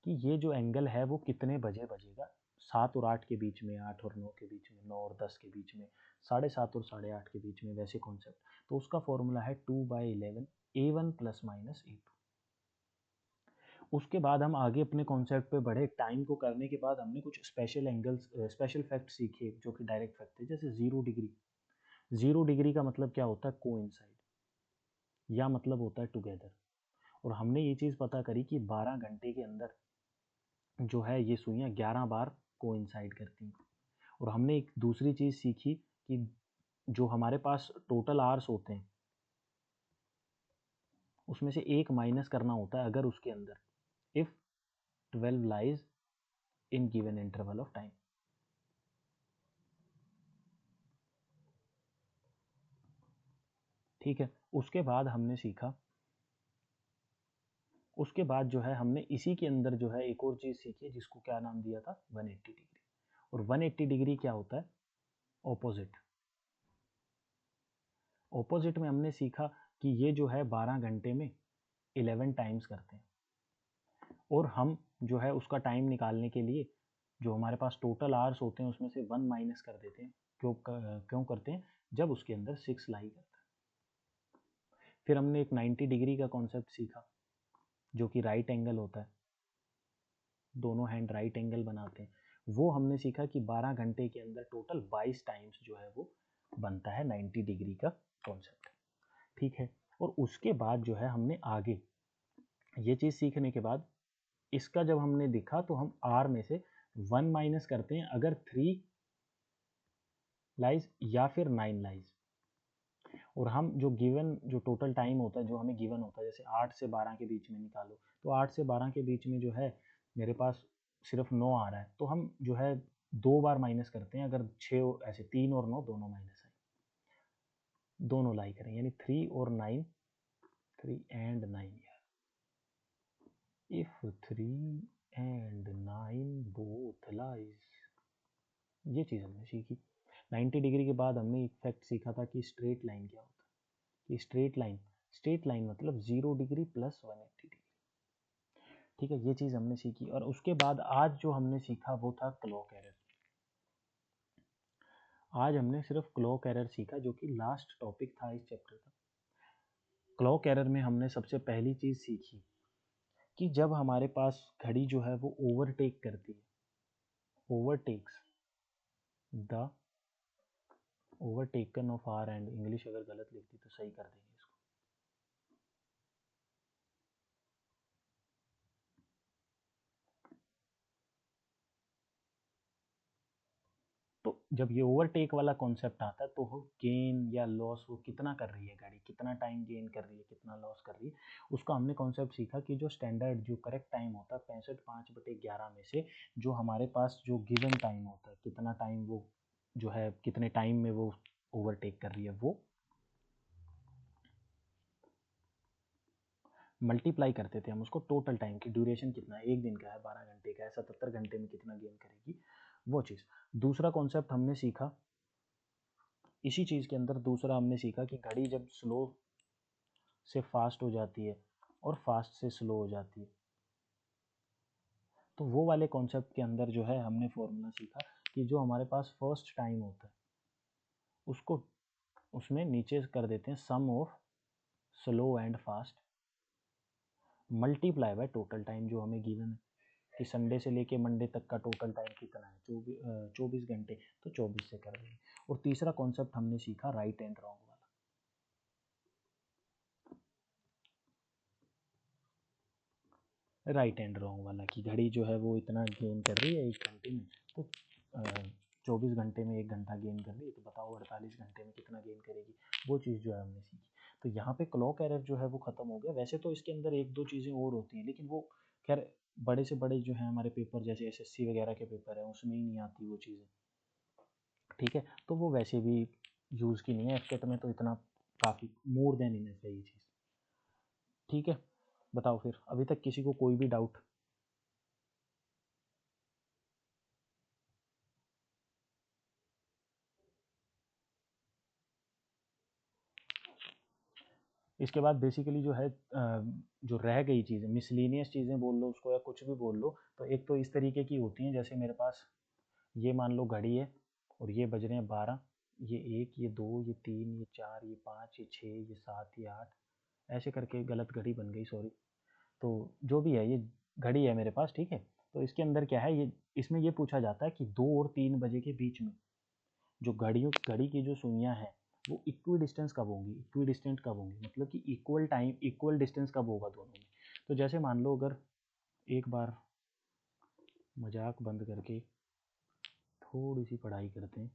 कि ये जो एंगल है वो कितने बजे बजेगा, 7 और 8 के बीच में, 8 और 9 के बीच में, 9 और 10 के बीच में, 7:30 और 8:30 के बीच में, वैसे कॉन्सेप्ट। तो उसका फॉर्मूला है 2/11 A1 प्लस माइनस A2। उसके बाद हम आगे अपने कॉन्सेप्ट पे बढ़े, टाइम को करने के बाद हमने कुछ स्पेशल एंगल्स स्पेशल फैक्ट सीखे जो कि डायरेक्ट फैक्ट थे, जैसे 0 डिग्री। 0 डिग्री का मतलब क्या होता है, कोइंसाइड, या मतलब होता है टुगेदर। और हमने ये चीज़ पता करी कि 12 घंटे के अंदर जो है ये सुइयाँ 11 बार कोइंसाइड करती हैं। और हमने एक दूसरी चीज़ सीखी कि जो हमारे पास टोटल आवर्स होते हैं उसमें से एक माइनस करना होता है अगर उसके अंदर, if 12 lies in given interval of time. ठीक है। उसके बाद हमने सीखा, उसके बाद जो है हमने इसी के अंदर जो है एक और चीज़ सीखी जिसको क्या नाम दिया था, 180 डिग्री। और 180 डिग्री क्या होता है, ऑपोजिट। ऑपोजिट में हमने सीखा कि ये जो है 12 घंटे में 11 टाइम्स करते हैं, और हम जो है उसका टाइम निकालने के लिए जो हमारे पास टोटल आवर्स होते हैं उसमें से 1 माइनस कर देते हैं। क्यों करते हैं, जब उसके अंदर 6 लाई करता है। फिर हमने एक 90 डिग्री का कॉन्सेप्ट सीखा जो कि राइट एंगल होता है, दोनों हैंड राइट एंगल बनाते हैं। वो हमने सीखा कि 12 घंटे के अंदर टोटल 22 टाइम्स जो है वो बनता है 90 डिग्री का कॉन्सेप्ट। ठीक है। और उसके बाद जो है हमने आगे ये चीज़ सीखने के बाद इसका जब हमने देखा तो हम आर में से 1 माइनस करते हैं अगर 3 लाइज या फिर 9 लाइज। और हम जो गिवन जो टोटल टाइम होता है जो हमें गिवन होता है, जैसे 8 से 12 के बीच में निकालो, तो 8 से 12 के बीच में जो है मेरे पास सिर्फ 9 आ रहा है, तो हम जो है 2 बार माइनस करते हैं अगर 6 ऐसे 3 और 9 दोनों माइनस है, दोनों लाई करें, यानी 3 और 9, 3 एंड 9 यार, इफ 3 एंड 9 बोथ लाइज, ये चीज़ हमने सीखी। 90 डिग्री के बाद हमने एक फैक्ट सीखा था कि स्ट्रेट लाइन क्या होता है, कि स्ट्रेट लाइन मतलब 0 डिग्री प्लस 180 डिग्री। ठीक है, ये चीज़ हमने सीखी। और उसके बाद आज जो हमने सीखा वो था क्लॉक एरर। आज हमने सिर्फ क्लॉक एरर सीखा जो कि लास्ट टॉपिक था इस चैप्टर का। क्लॉक एरर में हमने सबसे पहली चीज़ सीखी कि जब हमारे पास घड़ी जो है वो ओवरटेक करती है, overtakes the overtaken of hour hand, English अगर गलत लिखती तो सही कर देंगे इसको। तो जब ये ओवरटेक वाला कॉन्सेप्ट आता है तो वो गेन या लॉस वो कितना कर रही है गाड़ी, कितना टाइम गेन कर रही है, कितना लॉस कर रही है, उसका हमने कॉन्सेप्ट सीखा कि जो स्टैंडर्ड जो करेक्ट टाइम होता है 65/5/11 में से जो हमारे पास जो गिवन टाइम होता है, कितना टाइम वो जो है कितने टाइम में वो ओवरटेक कर रही है, वो मल्टीप्लाई करते थे हम उसको टोटल टाइम की, ड्यूरेशन कितना है, एक दिन का है, 12 घंटे का है, 77 घंटे में कितना गेन करेगी, वो चीज़। दूसरा कॉन्सेप्ट हमने सीखा इसी चीज़ के अंदर, दूसरा हमने सीखा कि घड़ी जब स्लो से फास्ट हो जाती है और फास्ट से स्लो हो जाती है, तो वो वाले कॉन्सेप्ट के अंदर जो है हमने फॉर्मूला सीखा कि जो हमारे पास फर्स्ट टाइम होता है उसको उसमें नीचे कर देते हैं sum of slow and fast multiply by total time जो हमें गिवन है कि संडे से लेके मंडे तक का टोटल टाइम कितना है, 24 घंटे, तो 24 से कर देंगे। और तीसरा कॉन्सेप्ट हमने सीखा राइट एंड रॉन्ग वाला, राइट एंड रॉन्ग वाला कि घड़ी जो है वो इतना गेन कर रही है 1 घंटे में, तो 24 घंटे में 1 घंटा गेन कर रही है, तो बताओ 48 घंटे में कितना गेन करेगी, वो चीज़ जो है हमने सीखी। तो यहाँ पे क्लॉक एरर जो है वो ख़त्म हो गया। वैसे तो इसके अंदर एक दो चीज़ें और होती हैं लेकिन वो खैर बड़े से बड़े जो है हमारे पेपर जैसे एसएससी वगैरह के पेपर हैं उसमें ही नहीं आती वो चीज़ें। ठीक है, तो वो वैसे भी यूज़ की नहीं है, एफकेट में तो इतना काफ़ी मोर देन इनफ है ये चीज़। ठीक है, बताओ फिर अभी तक किसी को कोई भी डाउट? इसके बाद बेसिकली जो है जो रह गई चीज़ें, मिसलिनियस चीज़ें बोल लो उसको या कुछ भी बोल लो, तो एक तो इस तरीके की होती हैं जैसे मेरे पास ये मान लो घड़ी है और ये बज रहे हैं 12, ये 1, ये 2, ये 3, ये 4, ये 5, ये 6, ये 7, ये 8, ऐसे करके गलत घड़ी बन गई, सॉरी। तो जो भी है ये घड़ी है मेरे पास, ठीक है। तो इसके अंदर क्या है, ये इसमें ये पूछा जाता है कि 2 और 3 बजे के बीच में जो घड़ी की जो सुइयाँ हैं वो इक्वी डिस्टेंस कब होंगी, इक्वी डिस्टेंट कब होंगी, मतलब कि इक्वल टाइम इक्वल डिस्टेंस कब होगा दोनों में। तो जैसे मान लो अगर एक बार मजाक बंद करके थोड़ी सी पढ़ाई करते हैं,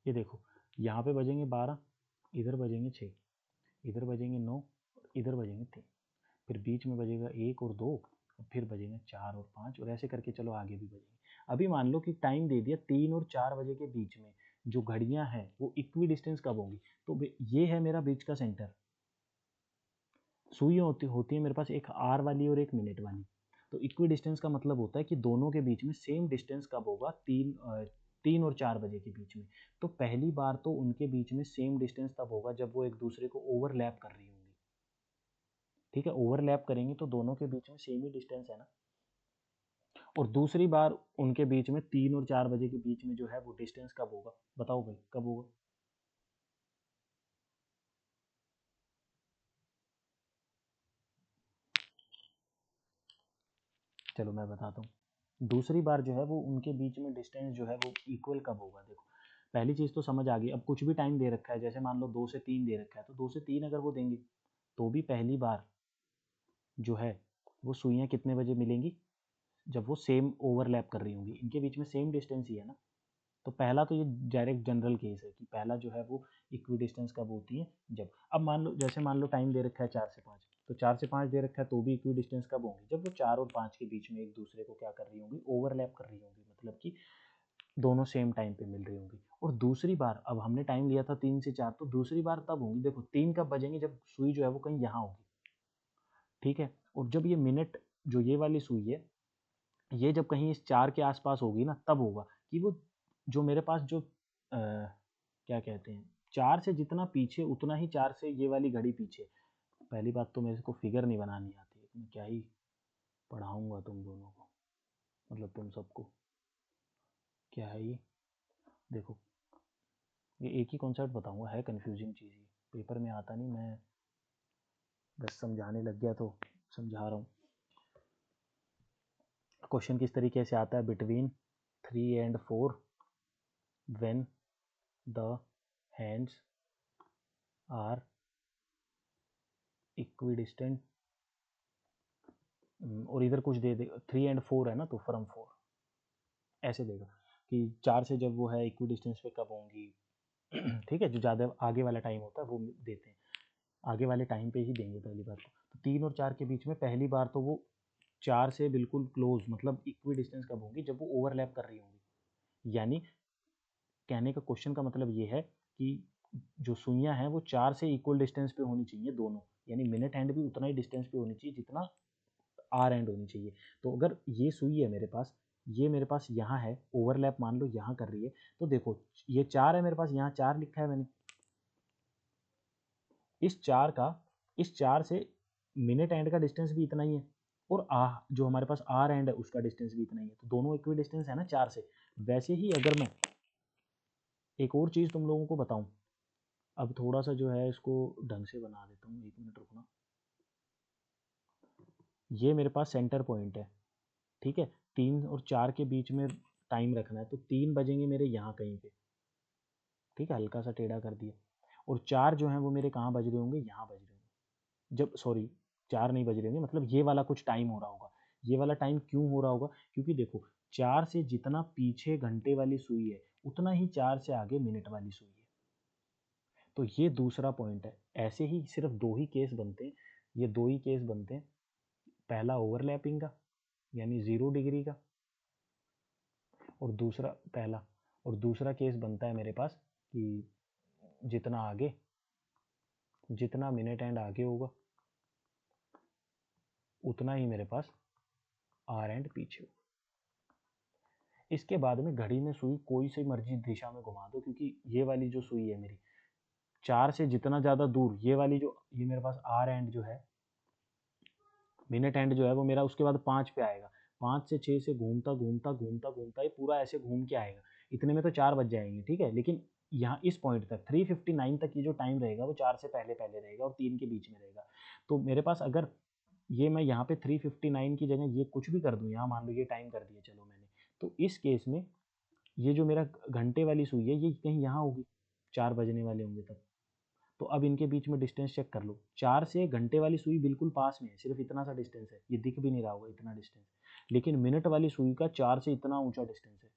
ये देखो यहाँ पे बजेंगे 12, इधर बजेंगे 6, इधर बजेंगे 9, इधर बजेंगे 3, फिर बीच में बजेगा 1 और 2, फिर बजेंगे 4 और 5, और ऐसे करके चलो आगे भी बजेंगे। अभी मान लो कि टाइम दे दिया 3 और 4 बजे के बीच में जो घड़ियां हैं वो इक्वी डिस्टेंस कब होंगी, तो ये है मेरा बीच का सेंटर। सुइयां होती है मेरे पास एक आर वाली और एक मिनट वाली। तो इक्वी डिस्टेंस का मतलब होता है कि दोनों के बीच में सेम डिस्टेंस कब होगा, 3 और 4 बजे के बीच में। तो पहली बार तो उनके बीच में सेम डिस्टेंस तब होगा जब वो एक दूसरे को ओवरलैप कर रही होंगी। ठीक है, ओवरलैप करेंगे तो दोनों के बीच में सेम ही डिस्टेंस है ना। और दूसरी बार उनके बीच में 3 और 4 बजे के बीच में जो है वो डिस्टेंस कब होगा, बताओ भाई कब होगा। चलो मैं बताता हूँ। दूसरी बार जो है वो उनके बीच में डिस्टेंस जो है वो इक्वल कब होगा। देखो पहली चीज़ तो समझ आ गई। अब कुछ भी टाइम दे रखा है, जैसे मान लो 2 से 3 दे रखा है, तो 2 से 3 अगर वो देंगे तो भी पहली बार जो है वो सुइयाँ कितने बजे मिलेंगी, जब वो सेम ओवरलैप कर रही होंगी, इनके बीच में सेम डिस्टेंस ही है ना। तो पहला तो ये डायरेक्ट जनरल केस है कि पहला जो है वो इक्वी डिस्टेंस कब होती है, जब, अब मान लो जैसे मान लो टाइम दे रखा है 4 से 5, तो 4 से 5 दे रखा है तो भी इक्वी डिस्टेंस कब होंगी, जब वो 4 और 5 के बीच में एक दूसरे को क्या कर रही होंगी, ओवरलैप कर रही होंगी, मतलब कि दोनों सेम टाइम पे मिल रही होंगी। और दूसरी बार, अब हमने टाइम लिया था 3 से 4, तो दूसरी बार तब होंगी, देखो 3 कब बजेंगे, जब सुई जो है वो कहीं यहाँ होगी। ठीक है, और जब ये मिनट जो ये वाली सुई है ये जब कहीं इस 4 के आसपास होगी ना, तब होगा कि वो जो मेरे पास जो क्या कहते हैं, 4 से जितना पीछे उतना ही 4 से ये वाली घड़ी पीछे। पहली बात तो मेरे को फिगर नहीं बनानी आती है, मैं क्या ही पढ़ाऊंगा तुम दोनों को, मतलब तुम सबको क्या है ये। देखो ये एक ही कॉन्सेप्ट बताऊंगा, है कंफ्यूजिंग चीज़, ये पेपर में आता नहीं, मैं बस समझाने लग गया तो समझा रहा हूँ। क्वेश्चन किस तरीके से आता है, between 3 and 4 when the hands are equidistant, और इधर कुछ दे दे 3 and 4 है ना, तो फ्रॉम 4 ऐसे देगा कि 4 से जब वो है इक्वी डिस्टेंस पे कब होंगी। ठीक है, जो ज़्यादा आगे वाला टाइम होता है वो देते हैं, आगे वाले टाइम पे ही देंगे पहली बार को। तो 3 और 4 के बीच में पहली बार तो वो 4 से बिल्कुल क्लोज, मतलब इक्वी डिस्टेंस कब होंगी, जब वो ओवरलैप कर रही होंगी। यानी कहने का क्वेश्चन का मतलब ये है कि जो सुइयां हैं वो 4 से इक्वल डिस्टेंस पे होनी चाहिए दोनों, यानी मिनट हैंड भी उतना ही डिस्टेंस पे होनी चाहिए जितना आर एंड होनी चाहिए। तो अगर ये सुई है मेरे पास, ये मेरे पास यहाँ है, ओवरलैप मान लो यहाँ कर रही है, तो देखो ये 4 है मेरे पास, यहाँ 4 लिखा है मैंने, इस 4 से मिनट एंड का डिस्टेंस भी इतना ही है, और जो हमारे पास आर एंड है उसका डिस्टेंस भी इतना ही है, तो दोनों इक्वी डिस्टेंस है ना 4 से। वैसे ही अगर मैं एक और चीज़ तुम लोगों को बताऊं, अब थोड़ा सा जो है इसको ढंग से बना देता हूँ, 1 मिनट रुकना। ये मेरे पास सेंटर पॉइंट है, ठीक है, 3 और 4 के बीच में टाइम रखना है, तो 3 बजेंगे मेरे यहाँ कहीं पे, ठीक है, हल्का सा टेढ़ा कर दिया। और 4 जो है वो मेरे कहाँ बज रहे होंगे, यहाँ बज रहे होंगे, जब सॉरी 4 नहीं बज रहे होंगे, मतलब ये वाला कुछ टाइम हो रहा होगा। ये वाला टाइम क्यों हो रहा होगा, क्योंकि देखो 4 से जितना पीछे घंटे वाली सुई है उतना ही 4 से आगे मिनट वाली सुई है। तो ये दूसरा पॉइंट है। ऐसे ही सिर्फ 2 ही केस बनते हैं, ये 2 ही केस बनते हैं, पहला ओवरलैपिंग का यानी 0 डिग्री का, और दूसरा केस बनता है मेरे पास कि जितना मिनट एंड आगे होगा उतना ही मेरे पास आर एंड पीछे होगा। इसके बाद में घड़ी में सुई कोई सी मर्जी दिशा में घुमा दो, क्योंकि ये वाली जो सुई है मेरी 4 से जितना ज़्यादा दूर, ये वाली जो ये मेरे पास आर एंड जो है, मिनट एंड जो है वो मेरा उसके बाद 5 पे आएगा, 5 से 6 से घूमता घूमता घूमता घूमता ये पूरा ऐसे घूम के आएगा, इतने में तो 4 बज जाएंगे, ठीक है। लेकिन यहाँ इस पॉइंट तक 3:59 तक ये जो टाइम रहेगा वो 4 से पहले पहले रहेगा और 3 के बीच में रहेगा। तो मेरे पास अगर ये मैं यहाँ पे 3:59 की जगह ये कुछ भी कर दूँ, यहाँ मान लो ये टाइम कर दिया चलो मैंने, तो इस केस में ये जो मेरा घंटे वाली सुई है ये कहीं यहाँ होगी, 4 बजने वाले होंगे तब। तो अब इनके बीच में डिस्टेंस चेक कर लो, 4 से घंटे वाली सुई बिल्कुल पास में है, सिर्फ इतना सा डिस्टेंस है, ये दिख भी नहीं रहा होगा इतना डिस्टेंस, लेकिन मिनट वाली सुई का 4 से इतना ऊंचा डिस्टेंस है,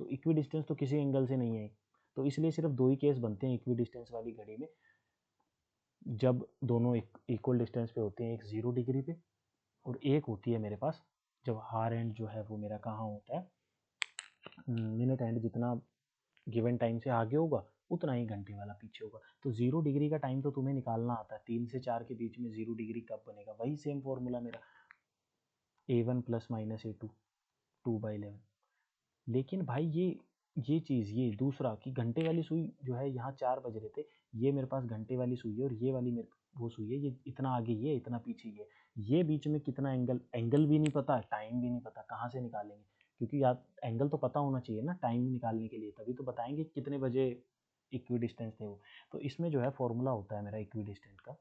तो इक्वी डिस्टेंस तो किसी एंगल से नहीं है। तो इसलिए सिर्फ 2 ही केस बनते हैं इक्वी डिस्टेंस वाली घड़ी में, जब दोनों इक्वल डिस्टेंस पे होते हैं, एक 0 डिग्री पे और एक होती है मेरे पास जब हार एंड जो है वो मेरा कहाँ होता है, मिनट हैंड जितना गिवन टाइम से आगे होगा उतना ही घंटे वाला पीछे होगा। तो 0 डिग्री का टाइम तो तुम्हें निकालना आता है, 3 से 4 के बीच में 0 डिग्री कब बनेगा, वही सेम फॉर्मूला मेरा A1 प्लस माइनस A2 2/11। लेकिन भाई ये चीज़, ये दूसरा कि घंटे वाली सुई जो है यहाँ 4 बज रहे थे, ये मेरे पास घंटे वाली सुई है और ये वाली मेरे वो सुई है, ये इतना आगे ये इतना पीछे ये बीच में कितना एंगल भी नहीं पता, टाइम भी नहीं पता, कहाँ से निकालेंगे? क्योंकि यार एंगल तो पता होना चाहिए ना टाइम निकालने के लिए, तभी तो बताएंगे कितने बजे इक्वी डिस्टेंस थे वो। तो इसमें जो है फॉर्मूला होता है मेरा इक्वी डिस्टेंस का,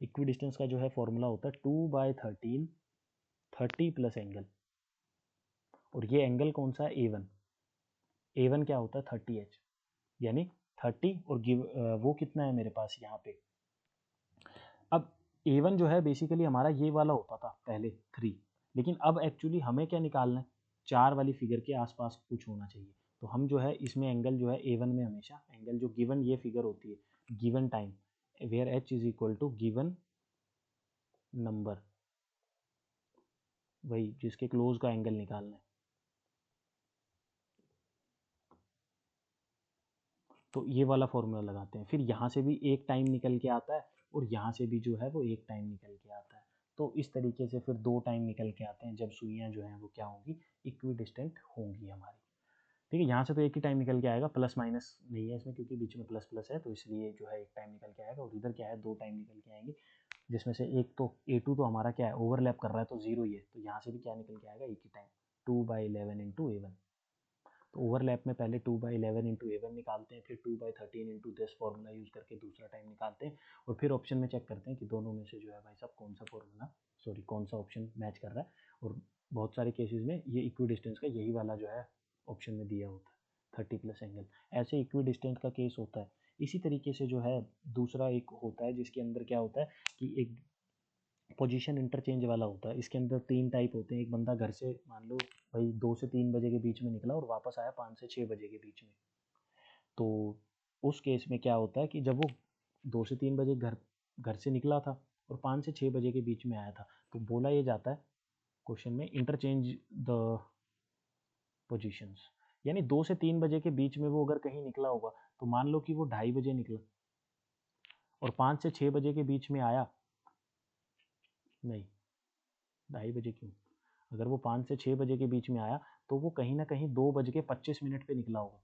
इक्वी डिस्टेंस का जो है फॉर्मूला होता है 2/13 30 प्लस एंगल। और ये एंगल कौन सा है? A1 क्या होता है? 30H, यानी 30 और वो कितना है मेरे पास यहाँ पे। अब A1 जो है बेसिकली हमारा ये वाला होता था पहले 3, लेकिन अब एक्चुअली हमें क्या निकालना है? 4 वाली फिगर के आसपास कुछ होना चाहिए। तो हम जो है इसमें एंगल जो है A1 में हमेशा एंगल जो गिवन ये फिगर होती है given time where H is equal to given number, वही जिसके क्लोज का एंगल निकालना है। तो ये वाला फॉर्मूला लगाते हैं, फिर यहाँ से भी एक टाइम निकल के आता है और यहाँ से भी जो है वो एक टाइम निकल के आता है। तो इस तरीके से फिर 2 टाइम निकल के आते हैं जब सुइयाँ जो हैं वो क्या होंगी? इक्वी डिस्टेंट होंगी हमारी। ठीक है, यहाँ से तो एक ही टाइम निकल के आएगा, प्लस माइनस नहीं है इसमें क्योंकि बीच में प्लस प्लस है, तो इसलिए जो है एक टाइम निकल के आएगा। और इधर क्या है? 2 टाइम निकल के आएंगे, जिसमें से एक तो A2 तो हमारा क्या है? ओवरलैप कर रहा है तो 0 ही है, तो यहाँ से भी क्या निकल के आएगा? एक ही टाइम 2/11 इंटू A1। तो ओवरलैप में पहले 2/11 इंटू A1 निकालते हैं, फिर 2/13 इंटू दिस फॉर्मूला यूज़ करके दूसरा टाइम निकालते हैं, और फिर ऑप्शन में चेक करते हैं कि दोनों में से जो है भाई साहब कौन सा फॉर्मूला कौन सा ऑप्शन मैच कर रहा है। और बहुत सारे केसेस में ये इक्वी डिस्टेंस का यही वाला जो है ऑप्शन में दिया होता है 30 प्लस एंगल, ऐसे इक्वी डिस्टेंस का केस होता है। इसी तरीके से जो है दूसरा एक होता है जिसके अंदर क्या होता है कि एक पोजीशन इंटरचेंज वाला होता है। इसके अंदर 3 टाइप होते हैं। एक बंदा घर से मान लो भाई 2 से 3 बजे के बीच में निकला और वापस आया 5 से 6 बजे के बीच में। तो उस केस में क्या होता है कि जब वो 2 से 3 बजे घर घर से निकला था और 5 से 6 बजे के बीच में आया था, तो बोला ये जाता है क्वेश्चन में इंटरचेंज द पोजीशंस, यानी 2 से 3 बजे के बीच में वो अगर कहीं निकला होगा तो मान लो कि वो 2:30 बजे निकला और 5 से 6 बजे के बीच में आया, नहीं 2:30 बजे क्यों, अगर वो 5 से 6 बजे के बीच में आया तो वो कहीं ना कहीं 2:25 पे निकला होगा।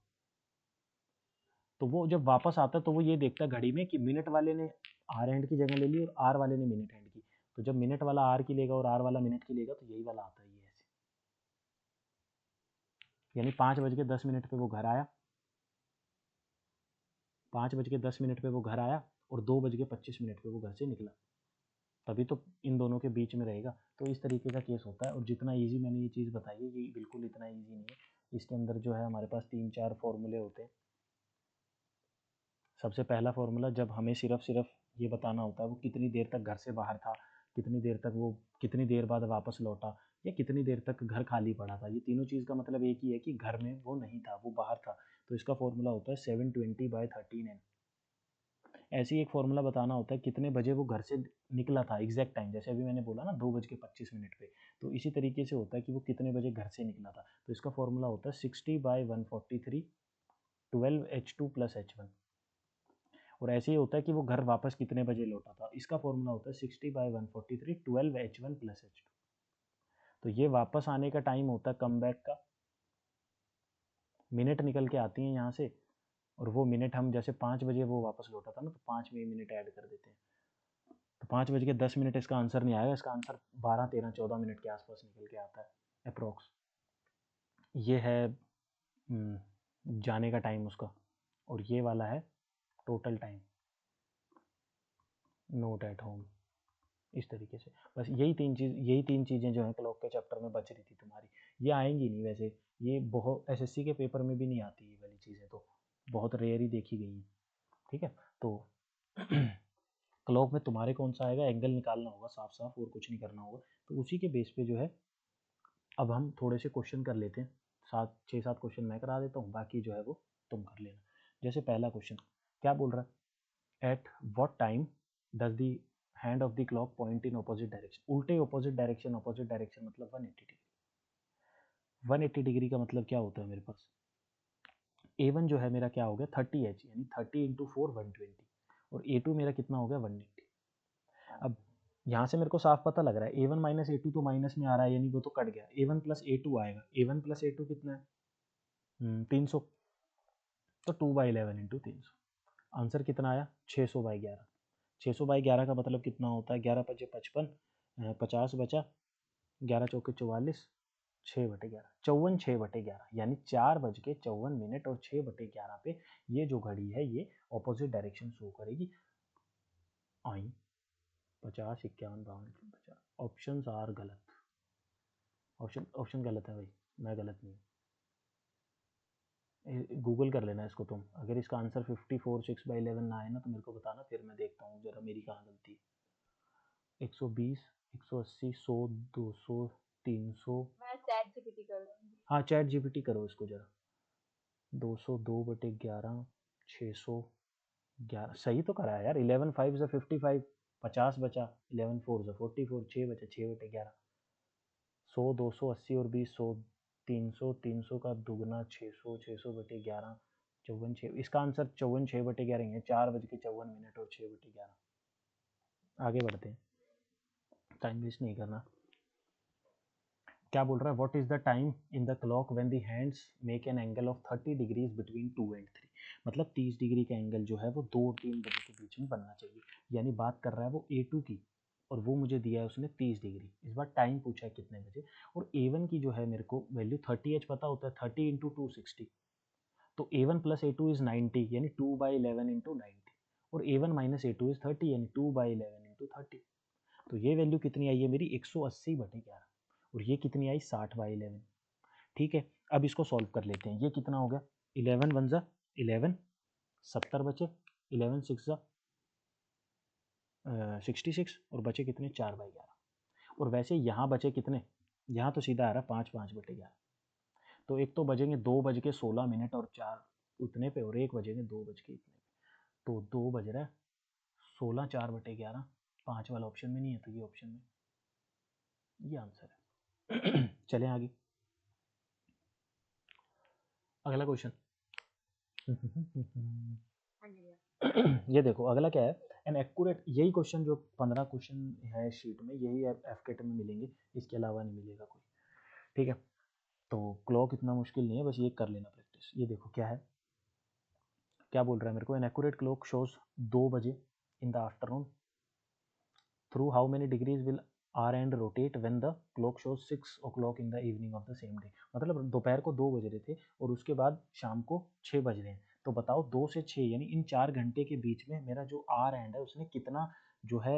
तो वो जब वापस आता है तो वो ये देखता है घड़ी में कि मिनट वाले ने आर एंड की जगह ले ली और आर वाले ने मिनट हैंड की। तो जब मिनट वाला आर की लेगा और आर वाला मिनट की लेगा तो यही वाला आता है ये ऐसे, यानी 5:10 पे वो घर आया, 5:10 पे वो घर आया और 2:25 पे वो घर से निकला, तभी तो इन दोनों के बीच में रहेगा। तो इस तरीके का केस होता है। और जितना ईजी मैंने ये चीज़ बताई है ये बिल्कुल इतना ईजी नहीं है। इसके अंदर जो है हमारे पास 3-4 फॉर्मूले होते हैं। सबसे पहला फॉर्मूला, जब हमें सिर्फ ये बताना होता है वो कितनी देर तक घर से बाहर था, कितनी देर तक वो कितनी देर बाद वापस लौटा, या कितनी देर तक घर खाली पड़ा था। ये तीनों चीज़ का मतलब एक ही है कि घर में वो नहीं था, वो बाहर था। तो इसका फॉर्मूला होता है 720/13n। ऐसे ही एक फॉर्मूला बताना होता है कितने बजे वो घर से निकला था, एग्जैक्ट टाइम, जैसे अभी मैंने बोला ना 2:25 पे। तो इसी तरीके से होता है कि वो कितने बजे घर से निकला था। तो इसका फॉर्मूला होता है 60/143 12H2 प्लस H1। और ऐसे ही होता है कि वो घर वापस कितने बजे लौटा था। इसका फॉर्मूला होता है 60/143 12H1 प्लस H2। तो ये वापस आने का टाइम होता है कम बैक का, मिनट निकल के आती हैं यहाँ से, और वो मिनट हम जैसे 5 बजे वो वापस लौटा था ना, तो 5 में मिनट ऐड कर देते हैं। तो 5:10 इसका आंसर नहीं आएगा, इसका आंसर 12, 13, 14 मिनट के आसपास निकल के आता है अप्रोक्स। ये है जाने का टाइम उसका, और ये वाला है total time note at home. इस तरीके से बस यही तीन चीज़ें जो हैं क्लॉक के चैप्टर में बच रही थी तुम्हारी। ये आएंगी नहीं वैसे, ये बहुत एसएससी के पेपर में भी नहीं आती ये वाली चीज़ें, तो बहुत रेयर ही देखी गई हैं। ठीक है, तो क्लॉक में तुम्हारे कौन सा आएगा? एंगल निकालना होगा साफ साफ, और कुछ नहीं करना होगा। तो उसी के बेस पे जो है अब हम थोड़े से क्वेश्चन कर लेते हैं। 6-7 क्वेश्चन मैं करा देता हूँ, बाकी जो है वो तुम कर लेना। जैसे पहला क्वेश्चन क्या बोल रहा है? At what time does the hand of the clock point in opposite direction, उल्टे ऑपोजिट डायरेक्शन मतलब 180 डिग्री। 180 डिग्री का मतलब क्या होता है मेरे पास, A1 जो है मेरा क्या हो गया 30H, यानी 30 इंटू 4 120, और A2 मेरा कितना हो गया 180। अब यहाँ से मेरे को साफ पता लग रहा है A1 माइनस A2 तो माइनस में आ रहा है, यानी वो तो कट गया, A1 प्लस A2 आएगा, A1 प्लस A2 कितना है 300, तो 2/11 इंटू 300, आंसर कितना आया 600/11। 600/11 का मतलब कितना होता है, 11×5 = 55, 50 बचा, 11×4 = 44, 6/11, 54 6/11, यानी 4:54 और 6/11 पे ये जो घड़ी है ये ऑपोजिट डायरेक्शन शो करेगी। आई 50 51 52 50, ऑप्शन आर गलत, ऑप्शन गलत है भाई, मैं गलत नहीं। गूगल कर लेना इसको तुम, अगर इसका आंसर 54 6/11 ना आए ना तो मेरे को बताना, फिर मैं देखता हूँ जरा मेरी कहाँ गलती है। 120 180 100 200 300, मैं चैट जीपीटी कर लूंगी। हाँ चैट जीपीटी करो इसको जरा। 202/11 611, सही तो करा है यार। 11 5 ज़ा 55, 50 बचा, 11 4 ज़ा 44, 6 बचा, 6/11, 100 200 80 और 20 100 300, 300 का दुगना 600, 600/11, 54 6, इसका आंसर 54 6/11 है, 4:54 और 6/11। आगे बढ़ते हैं, टाइम वेस्ट नहीं करना। क्या बोल रहा है, what is the time in the clock when the hands make an angle of 30 degrees between 2 and 3, मतलब 30 डिग्री का एंगल जो है वो 2 और 3 बजे के बीच में बनना चाहिए, यानी बात कर रहा है वो A2 की, और वो मुझे दिया है उसने 30 डिग्री। इस बार टाइम पूछा है कितने बजे, और A1 की जो है मेरे को वैल्यू 30H पता होता है, 30 इंटू 260, तो A1 प्लस A2 इज 90, यानी 2/11 इंटू 90, और A1 माइनस A2 इज 30, यानी 2/11 इंटू 30, तो ये वैल्यू कितनी आई है मेरी 180/11, और ये कितनी आई 60/11। ठीक है, अब इसको सॉल्व कर लेते हैं। ये कितना हो गया, 11 1 ज़ा 11, 70 बचे, 11 6 ज़ा 66, और बचे कितने 4/11, और वैसे यहाँ बचे कितने, यहाँ तो सीधा आ रहा है 5 5/11, तो एक तो बजेंगे 2:16 और 4 उतने पे, और एक बजेंगे 2 बज के इतने पे, तो 2 बज रहा है 16 4/11, 5 वाला ऑप्शन में नहीं है, तो ये ऑप्शन में, ये आंसर है। चलें आगे, अगला क्वेश्चन। हाँ जी भैया। ये देखो अगला क्या है, एन एक्यूरेट, यही क्वेश्चन जो 15 क्वेश्चन है शीट में, यही एफकेट में मिलेंगे, इसके अलावा नहीं मिलेगा कोई। ठीक है, तो क्लॉक इतना मुश्किल नहीं है, बस ये कर लेना प्रैक्टिस। ये देखो क्या है, क्या बोल रहा है मेरे को, एन एक्यूरेट क्लॉक शोज 2 बजे in the afternoon through how many degrees will hour hand rotate when the clock shows 6 o'clock in the evening of the same day, मतलब दोपहर को 2 बज रहे थे और उसके बाद शाम को 6 बज रहे हैं, तो बताओ 2 से 6 यानी इन 4 घंटे के बीच में मेरा जो आर एंड है उसने कितना जो है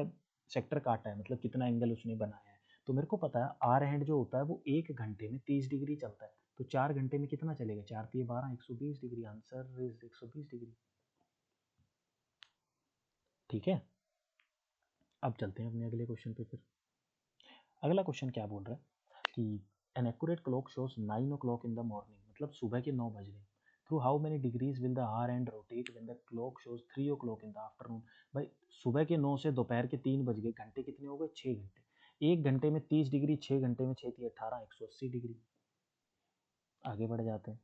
सेक्टर काटा है, मतलब कितना एंगल उसने बनाया है। तो मेरे को पता है आर हैंड जो होता है वो 1 घंटे में 30 डिग्री चलता है, तो 4 घंटे में कितना चलेगा, 4 3 12 120 डिग्री, आंसर इज 120 डिग्री। ठीक है, अब चलते हैं अपने अगले क्वेश्चन पे फिर। अगला क्वेश्चन क्या बोल रहा है कि an accurate clock shows 9 o'clock in the morning, मतलब सुबह के 9 बज रहे हैं, through how many degrees will the hour hand rotate when the clock shows 3 o'clock in the afternoon. भाई सुबह के 9 से दोपहर के 3 बज गए, घंटे कितने हो गए 6 घंटे, 1 घंटे में 30 डिग्री, 6 घंटे में 6 3 18 180 डिग्री। आगे बढ़ जाते हैं,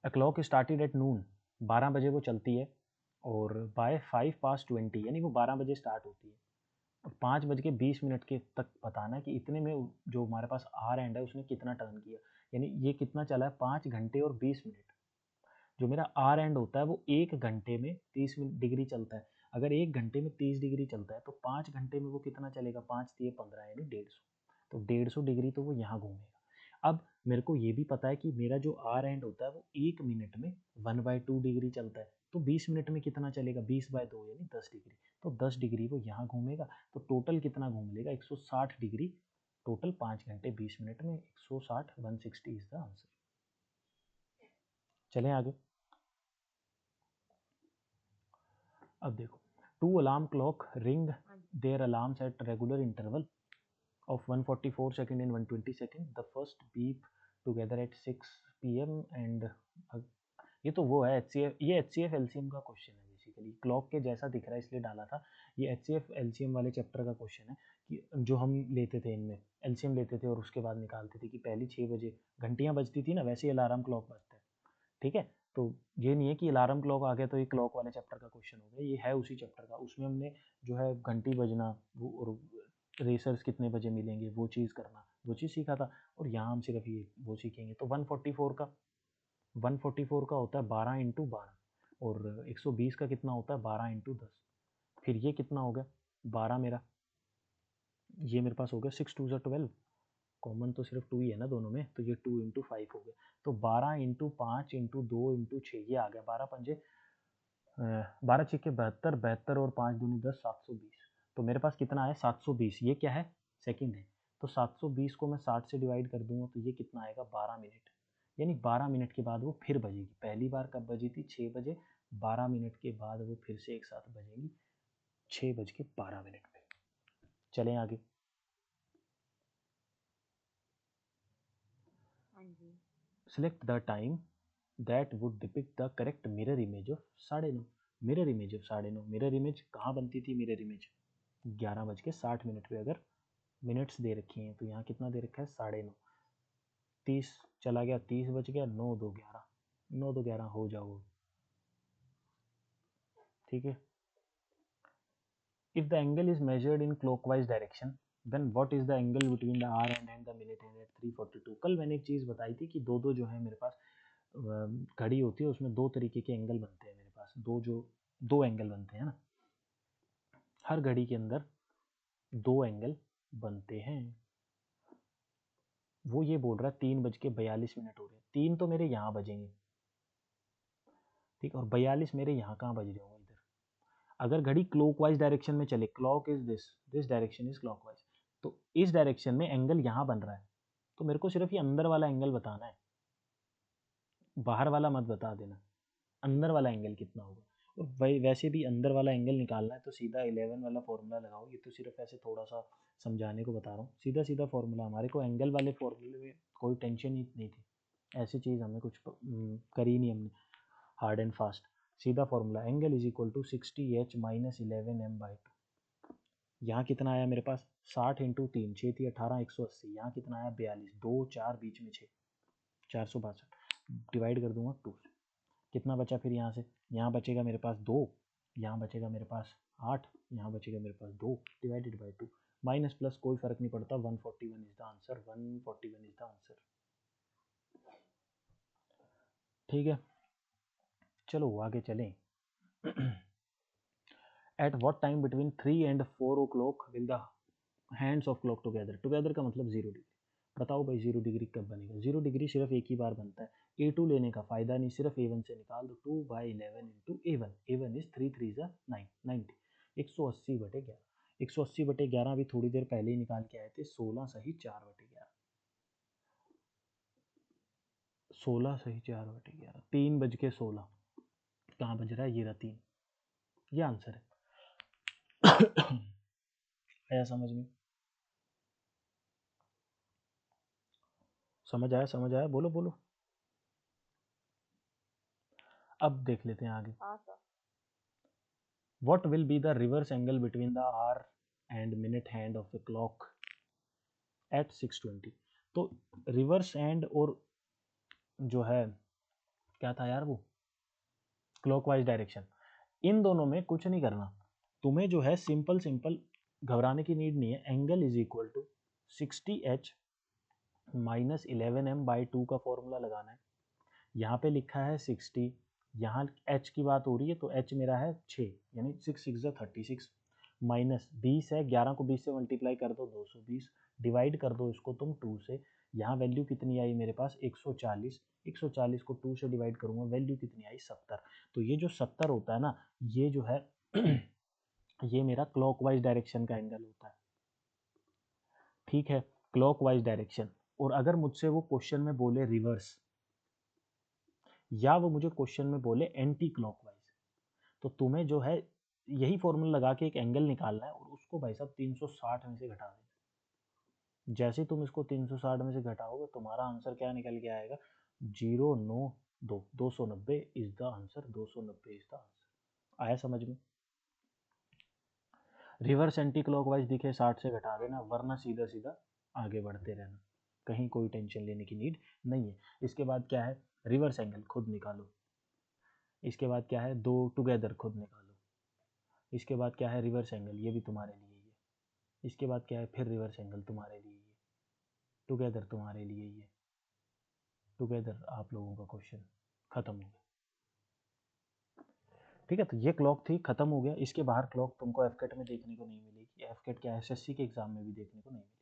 a clock started at noon, 12 बजे वो चलती है, और बाय 5 past 20 यानी वो 12 बजे स्टार्ट होती है, और 5:20 के तक बताना है कि इतने में जो हमारे पास आर एंड है उसने कितना टर्न किया, यानी ये कितना चला है 5 घंटे और 20 मिनट। जो मेरा आर एंड होता है वो 1 घंटे में 30 डिग्री चलता है, अगर 1 घंटे में 30 डिग्री चलता है तो 5 घंटे में वो कितना चलेगा, 5 3 15 यानी 150, तो 150 डिग्री तो वो यहाँ घूमेगा। अब मेरे को ये भी पता है कि मेरा जो आर एंड होता है वो 1 मिनट में 1/2 डिग्री चलता है, तो 20 मिनट में कितना चलेगा 20/2 यानी 10 डिग्री, तो 10 डिग्री वो यहाँ घूमेगा, तो टोटल कितना घूम लेगा 160 डिग्री, टोटल 5 घंटे 20 मिनट में 160 160 इज द आंसर। चलें आगे, अब देखो, 2 alarm clock ring there alarms at regular interval of 144 second and 120 second, the first beep together at 6 PM and ये तो वो है HCF, ये HCF LCM का क्वेश्चन है बेसिकली क्लॉक के जैसा दिख रहा है इसलिए डाला था। ये HCF LCM वाले चैप्टर का क्वेश्चन है कि जो हम लेते थे इनमें LCM लेते थे और उसके बाद निकालते थे कि पहली 6 बजे घंटियाँ बजती थी ना, वैसे ही अलार्म क्लॉक बजता है। ठीक है, तो ये नहीं है कि अलार्म क्लॉक आ गया तो ये क्लॉक वाले चैप्टर का क्वेश्चन हो गया, ये है उसी चैप्टर का। उसमें हमने जो है घंटी बजना वो और रेसर्स कितने बजे मिलेंगे वो चीज़ करना, वो चीज़ सीखा था। और यहाँ हम सिर्फ ये वो सीखेंगे। तो 144 का होता है 12 × 12 और 120 का कितना होता है 12 × 10। फिर ये कितना हो गया 12 मेरा, ये मेरे पास हो गया 6 2 12, कॉमन तो सिर्फ 2 ही है ना दोनों में, तो ये 2 × 5 हो गया। तो 12 × 5 × 2 × 6 ये आ गया 12 पंजे 12 छक्के 72, 72 और 5 दूनी 10, 720। तो मेरे पास कितना है 720, ये क्या है सेकंड है। तो 720 को मैं 60 से डिवाइड कर दूंगा तो ये कितना आएगा 12 मिनट। यानी 12 मिनट के बाद वो फिर बजेगी। पहली बार कब बजी थी 6 बजे, 12 मिनट के बाद वो फिर से एक साथ बजेगी 6:12 पे। चलें आगे। हाँ जी। Select the time that would depict the correct mirror image of 9:30। Mirror image of 9:30। Mirror image कहाँ बनती थी, मिरर इमेज 11:60 पे। अगर मिनट्स दे रखी हैं तो यहाँ कितना दे रखा है 9:30, 30 चला गया 30 बज गया, 9 2 11, 9 2 11 हो जाओ। ठीक है। If the angle is measured in clockwise direction, then what is the angle between the hour hand and the minute hand at 3:42? कल मैंने एक चीज़ बताई थी कि दो जो है मेरे पास घड़ी होती है, उसमें 2 तरीके के एंगल बनते हैं मेरे पास। दो एंगल बनते हैं ना, हर घड़ी के अंदर 2 एंगल बनते हैं। वो ये बोल रहा है 3:42 हो रहे हैं। 3 तो मेरे यहाँ बजेंगे, ठीक, और 42 मेरे यहाँ कहाँ बज रहे होंगे इधर। अगर घड़ी क्लॉकवाइज डायरेक्शन में चले, clock is this direction is clockwise, तो इस डायरेक्शन में एंगल यहाँ बन रहा है, तो मेरे को सिर्फ ये अंदर वाला एंगल बताना है, बाहर वाला मत बता देना। अंदर वाला एंगल कितना होगा। और वैसे भी अंदर वाला एंगल निकालना है तो सीधा 11 वाला फॉर्मूला लगाओ। ये तो सिर्फ ऐसे थोड़ा सा समझाने को बता रहा हूँ, सीधा सीधा फॉर्मूला। हमारे को एंगल वाले फॉर्मूले में कोई टेंशन ही नहीं थी, ऐसी चीज़ हमें कुछ करी नहीं हमने हार्ड एंड फास्ट। सीधा formula, angle is equal to 60h - 11m/2। यहाँ कितना आया मेरे पास 60 × 3 6 3 18 180। यहाँ कितना आया 42, 2 4 बीच में 6, 462 डिवाइड कर दूंगा 2 से। कितना बचा फिर यहाँ से, यहाँ बचेगा मेरे पास 2, यहाँ बचेगा मेरे पास 8, यहाँ बचेगा मेरे पास 2 डिवाइडेड बाई 2। माइनस प्लस कोई फर्क नहीं पड़ता, 141 is the answer, 141 is the answer. ठीक है, चलो आगे चलें। At what time between 3 and 4 o'clock will the hands of clock together? Together का मतलब 0 डिग्री। बताओ भाई 0 डिग्री कब बनेगा। 0 डिग्री सिर्फ एक ही बार बनता है। A2 लेने का फ़ायदा नहीं, सिर्फ A1 से निकाल दो। 2/11 × A1, A1 इज 3 3 ज़ा 9, 90, 180/11। 180/11 अभी थोड़ी देर पहले ही निकाल के आए थे, 16 सही 4/11, 16 सही 4/11, 3:16 कहाँ बज रहा है, ये रहा 3, ये आंसर है। आया समझ में, समझ आया, समझ आया, बोलो बोलो। अब देख लेते हैं आगे। हाँ sir. What will be the reverse angle between the hour and minute hand of the clock at 6:20? तो रिवर्स एंड और जो है क्या था यार वो क्लॉकवाइज डायरेक्शन, इन दोनों में कुछ नहीं करना तुम्हें। जो है सिंपल सिंपल घबराने की नीड नहीं है। Angle is equal to 60h - 11m/2 का फॉर्मूला लगाना है। यहाँ पे लिखा है 60, यहाँ h की बात हो रही है तो h मेरा है 6, यानी 6 6 36, माइनस 20 है, 11 को 20 से मल्टीप्लाई कर दो 220, डिवाइड कर दो इसको तुम 2 से। यहाँ वैल्यू कितनी आई मेरे पास 140, 140 को 2 से डिवाइड करूँगा, वैल्यू कितनी आई 70। तो ये जो 70 होता है ना, ये जो है ये मेरा क्लॉकवाइज डायरेक्शन का एंगल होता है। ठीक है, क्लॉकवाइज डायरेक्शन। और अगर मुझसे वो क्वेश्चन में बोले रिवर्स, या वो मुझे क्वेश्चन में बोले एंटी क्लॉकवाइज, तो तुम्हें जो है यही फॉर्मूला लगा के एक एंगल निकालना है और उसको भाई साहब 360 में से घटा देना। जैसे तुम इसको 360 में से घटाओगे तुम्हारा आंसर क्या निकल के आएगा 092, 290 is the answer, 290 is the answer. आया समझ में? रिवर्स एंटी क्लॉकवाइज दिखे 60 से घटा देना, वरना सीधा सीधा आगे बढ़ते रहना, कहीं कोई टेंशन लेने की नीड नहीं है। इसके बाद क्या है, रिवर्स एंगल खुद निकालो। इसके बाद क्या है, दो टुगेदर खुद निकालो। इसके बाद क्या है, रिवर्स एंगल, ये भी तुम्हारे लिए ही है। इसके बाद क्या है, फिर रिवर्स एंगल तुम्हारे लिए ही है, टुगेदर तुम्हारे लिए ही है, टुगेदर आप लोगों का क्वेश्चन खत्म हो गया। ठीक है, तो ये क्लॉक थी, खत्म हो गया। इसके बाहर क्लॉक तुमको एफकेट में देखने को नहीं मिलेगी। एफकेट क्या है, एसएससी के एग्जाम में भी देखने को नहीं मिलेगी।